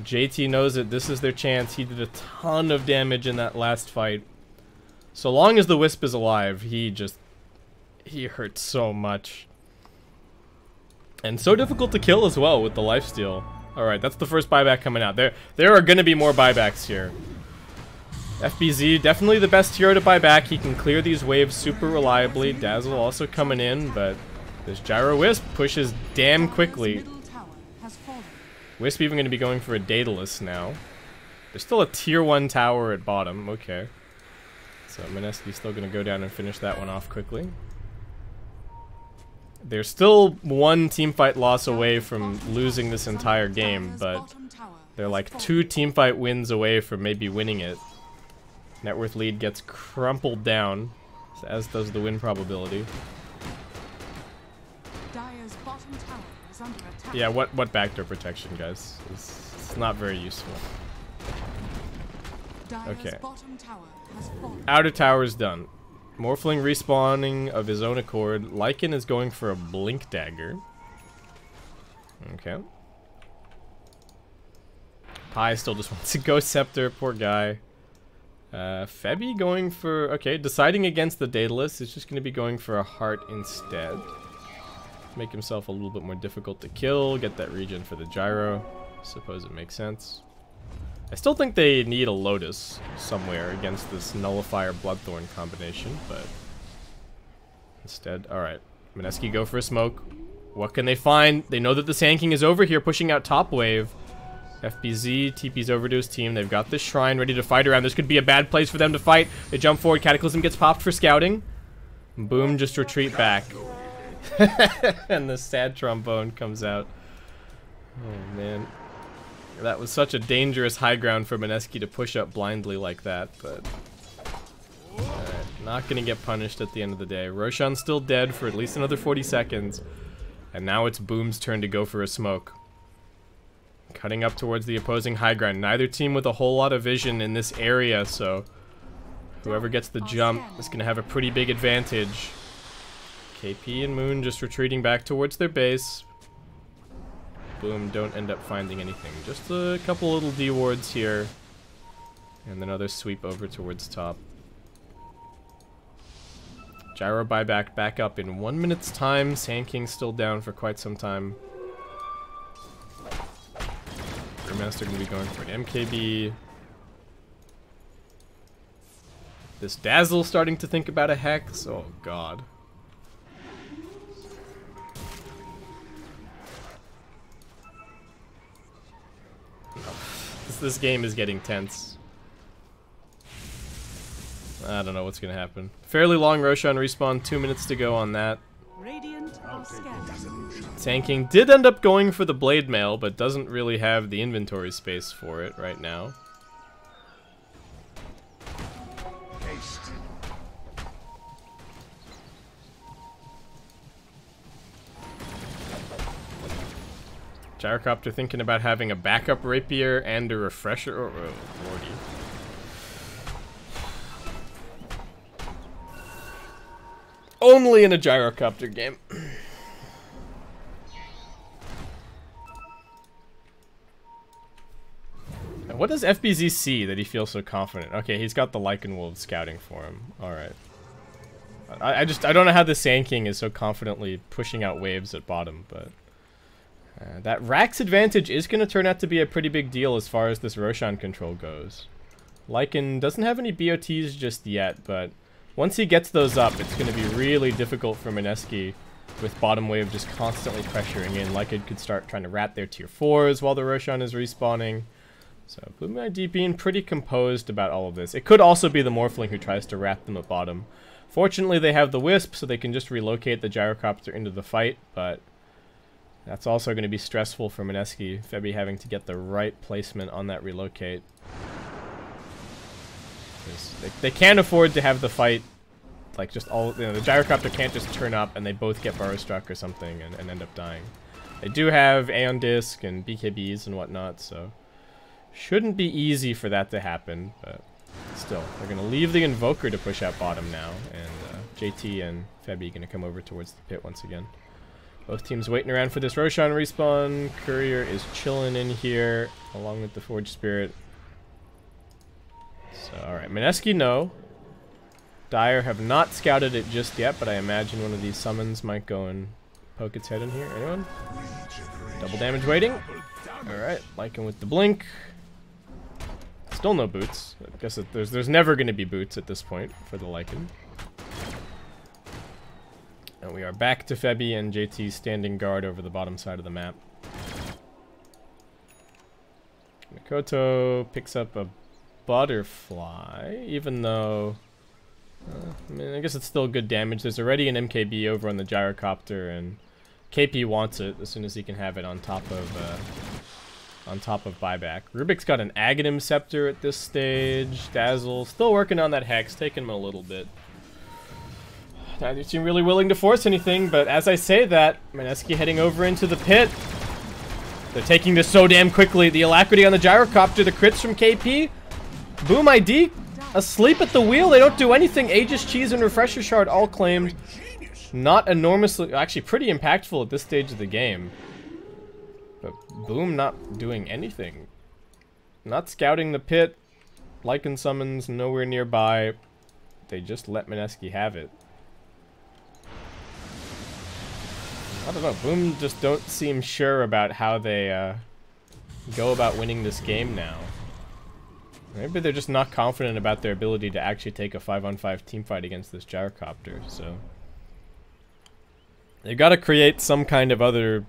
JT knows it. This is their chance. He did a ton of damage in that last fight. So long as the Wisp is alive, he hurts so much. And so difficult to kill as well with the lifesteal. Alright, that's the first buyback coming out. There are going to be more buybacks here. FBZ, definitely the best hero to buy back. He can clear these waves super reliably. Dazzle also coming in, but this Gyro Wisp pushes damn quickly. Wisp even going to be going for a Daedalus now. There's still a tier 1 tower at bottom. Okay. So Mineski's still going to go down and finish that one off quickly. They're still one teamfight loss away from losing this entire game, but they're like 2 teamfight wins away from maybe winning it. Net worth lead gets crumpled down, as does the win probability. Yeah, what backdoor protection, guys? It's not very useful. Okay. Outer tower's done. Morphling respawning of his own accord. Lycan is going for a Blink Dagger. Okay. Pi still just wants a Ghost Scepter, poor guy. Febby going for... Okay, deciding against the Daedalus. Is just going to be going for a Heart instead. Make himself a little bit more difficult to kill. Get that regen for the Gyro. Suppose it makes sense. I still think they need a Lotus somewhere against this Nullifier Bloodthorn combination, but instead, alright. Mineski go for a smoke. What can they find? They know that the Sand King is over here pushing out top wave. FBZ TP's over to his team. They've got this shrine ready to fight around. This could be a bad place for them to fight. They jump forward. Cataclysm gets popped for scouting. Boom, just retreat back. And the sad trombone comes out. Oh, man. That was such a dangerous high ground for Mineski to push up blindly like that, but... Alright, not gonna get punished at the end of the day. Roshan's still dead for at least another 40 seconds. And now it's Boom's turn to go for a smoke. Cutting up towards the opposing high ground. Neither team with a whole lot of vision in this area, so... Whoever gets the jump is gonna have a pretty big advantage. KP and Moon just retreating back towards their base. Boom, don't end up finding anything. Just a couple little D wards here. And another sweep over towards top. Gyro buyback back up in 1 minute's time. Sand King's still down for quite some time. Brewmaster gonna be going for an MKB. This Dazzle starting to think about a Hex. Oh god. This game is getting tense. I don't know what's gonna happen. Fairly long Roshan respawn, 2 minutes to go on that. Radiant are scanned. Sand King did end up going for the Blade Mail, but doesn't really have the inventory space for it right now. Gyrocopter thinking about having a backup rapier and a refresher. Oh, lordy. Only in a Gyrocopter game. And what does FBZ see that he feels so confident? Okay, he's got the Lycan Wolves scouting for him. Alright. I don't know how the Sand King is so confidently pushing out waves at bottom, but... that Rax advantage is going to turn out to be a pretty big deal as far as this Roshan control goes. Lycan doesn't have any BOTs just yet, but once he gets those up, it's going to be really difficult for Mineski with bottom wave just constantly pressuring in. Lycan could start trying to rat their tier 4s while the Roshan is respawning. So Blue ID being pretty composed about all of this. It could also be the Morphling who tries to rat them at bottom. Fortunately, they have the Wisp, so they can just relocate the Gyrocopter into the fight, but... that's also going to be stressful for Mineski. Febby having to get the right placement on that relocate. They can't afford to have the fight, like, just all, you know, the Gyrocopter can't just turn up and they both get Burrow Struck or something and end up dying. They do have Aeon Disc and BKBs and whatnot, so shouldn't be easy for that to happen, but still. They're going to leave the Invoker to push out bottom now, and JT and Febby going to come over towards the pit once again. Both teams waiting around for this Roshan respawn. Courier is chilling in here, along with the Forge Spirit. So, alright, Mineski no. Dire have not scouted it just yet, but I imagine one of these summons might go and poke its head in here. Anyone? Double damage waiting. Alright, Lycan with the blink. Still no boots. I guess there's never going to be boots at this point for the Lycan. And we are back to Febby and JT standing guard over the bottom side of the map. Mikoto picks up a butterfly, even though... I mean, I guess it's still good damage. There's already an MKB over on the Gyrocopter, and KP wants it as soon as he can have it on top of buyback. Rubik's got an Aghanim Scepter at this stage. Dazzle still working on that Hex, taking him a little bit. Neither team really willing to force anything, but as I say that, Mineski heading over into the pit. They're taking this so damn quickly. The Alacrity on the Gyrocopter, the crits from KP. Boom ID, asleep at the wheel. They don't do anything. Aegis, Cheese, and Refresher Shard all claimed. Not enormously, actually pretty impactful at this stage of the game. But Boom not doing anything. Not scouting the pit. Lycan summons nowhere nearby. They just let Mineski have it. I don't know, Boom just don't seem sure about how they go about winning this game now. Maybe they're just not confident about their ability to actually take a 5-on-5 teamfight against this Gyrocopter, so... They gotta create some kind of other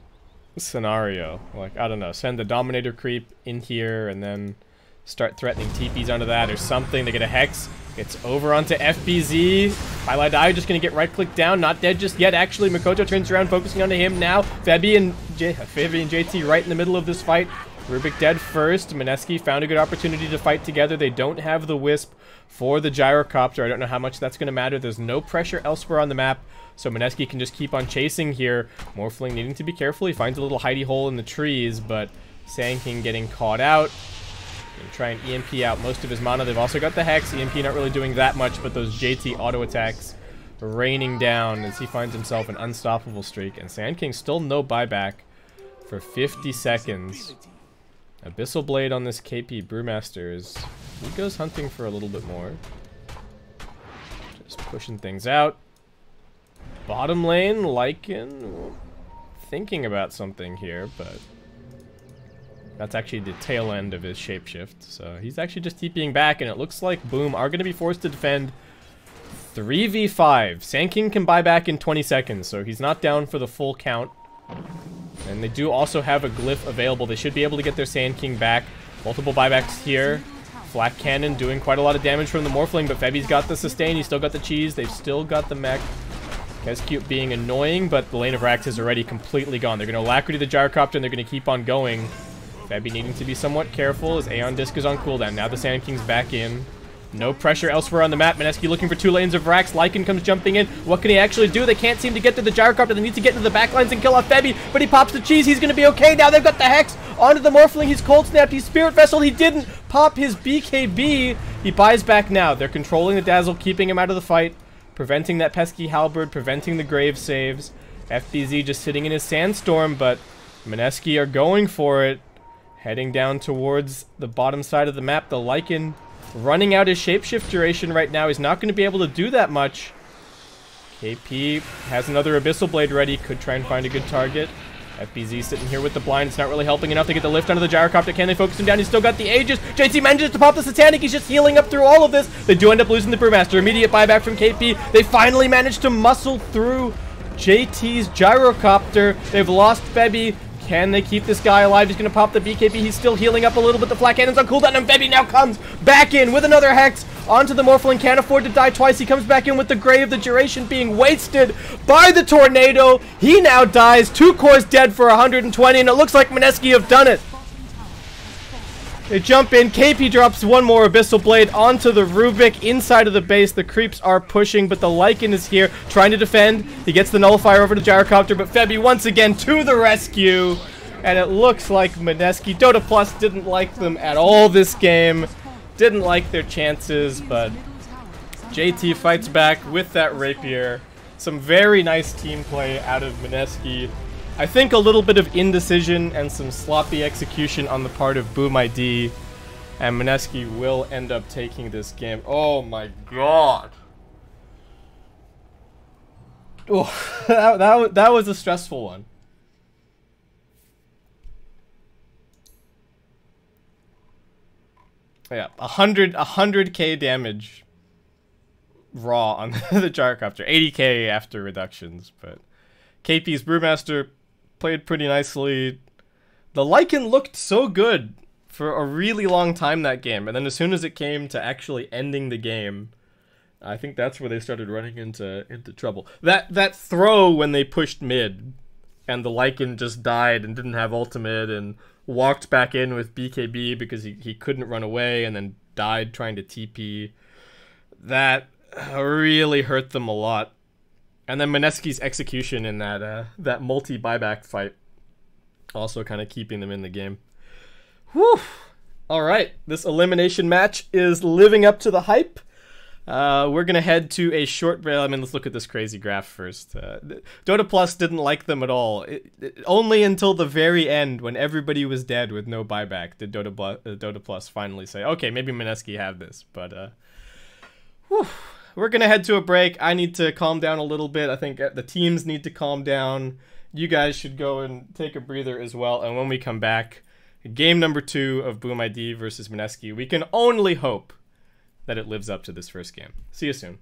scenario. Like, I don't know, send the Dominator creep in here and then start threatening TPs onto that or something. They get a Hex. It's over onto FBZ. Highlight Eye just gonna get right-clicked down. Not dead just yet, actually. Makoto turns around, focusing onto him now. Febby and JT right in the middle of this fight. Rubik dead first. Mineski found a good opportunity to fight together. They don't have the Wisp for the Gyrocopter. I don't know how much that's gonna matter. There's no pressure elsewhere on the map, so Mineski can just keep on chasing here. Morphling needing to be careful. He finds a little hidey hole in the trees, but Sand King getting caught out. Gonna try and EMP out most of his mana. They've also got the Hex. EMP not really doing that much, but those JT auto attacks raining down as he finds himself an unstoppable streak. And Sand King still no buyback for 50 seconds. Abyssal Blade on this KP Brewmasters. He goes hunting for a little bit more. Just pushing things out. Bottom lane, Lycan thinking about something here, but that's actually the tail end of his shapeshift. So he's actually just TPing back, and it looks like Boom are going to be forced to defend 3v5. Sand King can buy back in 20 seconds, so he's not down for the full count. And they do also have a glyph available. They should be able to get their Sand King back. Multiple buybacks here. Flak Cannon doing quite a lot of damage from the Morphling, but Febby's got the sustain. He's still got the cheese. They've still got the mech. Basskip being annoying, but the lane of Rax is already completely gone. They're going to Alacrity the Gyrocopter, and they're going to keep on going. Febby needing to be somewhat careful as Aeon Disc is on cooldown. Now the Sand King's back in. No pressure elsewhere on the map. Mineski looking for 2 lanes of Rax. Lycan comes jumping in. What can he actually do? They can't seem to get to the Gyrocopter. They need to get into the backlines and kill off Febby, but he pops the cheese. He's going to be okay. Now they've got the Hex onto the Morphling. He's cold snapped. He's Spirit Vessel. He didn't pop his BKB. He buys back now. They're controlling the Dazzle, keeping him out of the fight, preventing that pesky Halberd, preventing the Grave saves. FBZ just sitting in his Sandstorm, but Mineski are going for it. Heading down towards the bottom side of the map. The Lycan running out his shapeshift duration right now. He's not going to be able to do that much. KP has another Abyssal Blade ready. Could try and find a good target. FBZ sitting here with the blind. It's not really helping enough to get the lift onto the Gyrocopter. Can they focus him down? He's still got the Aegis. JT manages to pop the Satanic. He's just healing up through all of this. They do end up losing the Brewmaster. Immediate buyback from KP. They finally managed to muscle through JT's Gyrocopter. They've lost Febby. Can they keep this guy alive? He's going to pop the BKB. He's still healing up a little bit. The Flak Cannon's on cooldown, and Febby now comes back in with another Hex onto the Morphling. Can't afford to die twice. He comes back in with the Grave. The duration being wasted by the Tornado. He now dies. 2 cores dead for 120, and it looks like Mineski have done it. They jump in. KP drops 1 more Abyssal Blade onto the Rubik inside of the base. The creeps are pushing, but the Lycan is here trying to defend. He gets the Nullifier over to Gyrocopter, but Febby once again to the rescue. And it looks like Mineski, Dota Plus didn't like them at all this game. Didn't like their chances, but JT fights back with that Rapier. Some very nice team play out of Mineski. I think a little bit of indecision and some sloppy execution on the part of Boom ID, and Mineski will end up taking this game. Oh my god. Oh, that was a stressful one. Yeah, 100k damage raw on the Gyrocopter, 80k after reductions, but KP's Brewmaster played pretty nicely. The Lycan looked so good for a really long time that game, and then as soon as it came to actually ending the game, I think that's where they started running into trouble. That throw when they pushed mid, and the Lycan just died and didn't have ultimate and walked back in with BKB because he couldn't run away and then died trying to TP. That really hurt them a lot. And then Mineski's execution in that multi-buyback fight also kind of keeping them in the game. Whew! Alright, this elimination match is living up to the hype. We're going to head to a short break. I mean, let's look at this crazy graph first. Dota Plus didn't like them at all. Only until the very end, when everybody was dead with no buyback, did Dota Plus finally say, okay, maybe Mineski have this. But, whew. We're going to head to a break. I need to calm down a little bit. I think the teams need to calm down. You guys should go and take a breather as well. And when we come back, game number 2 of Boom ID versus Mineski. We can only hope that it lives up to this first game. See you soon.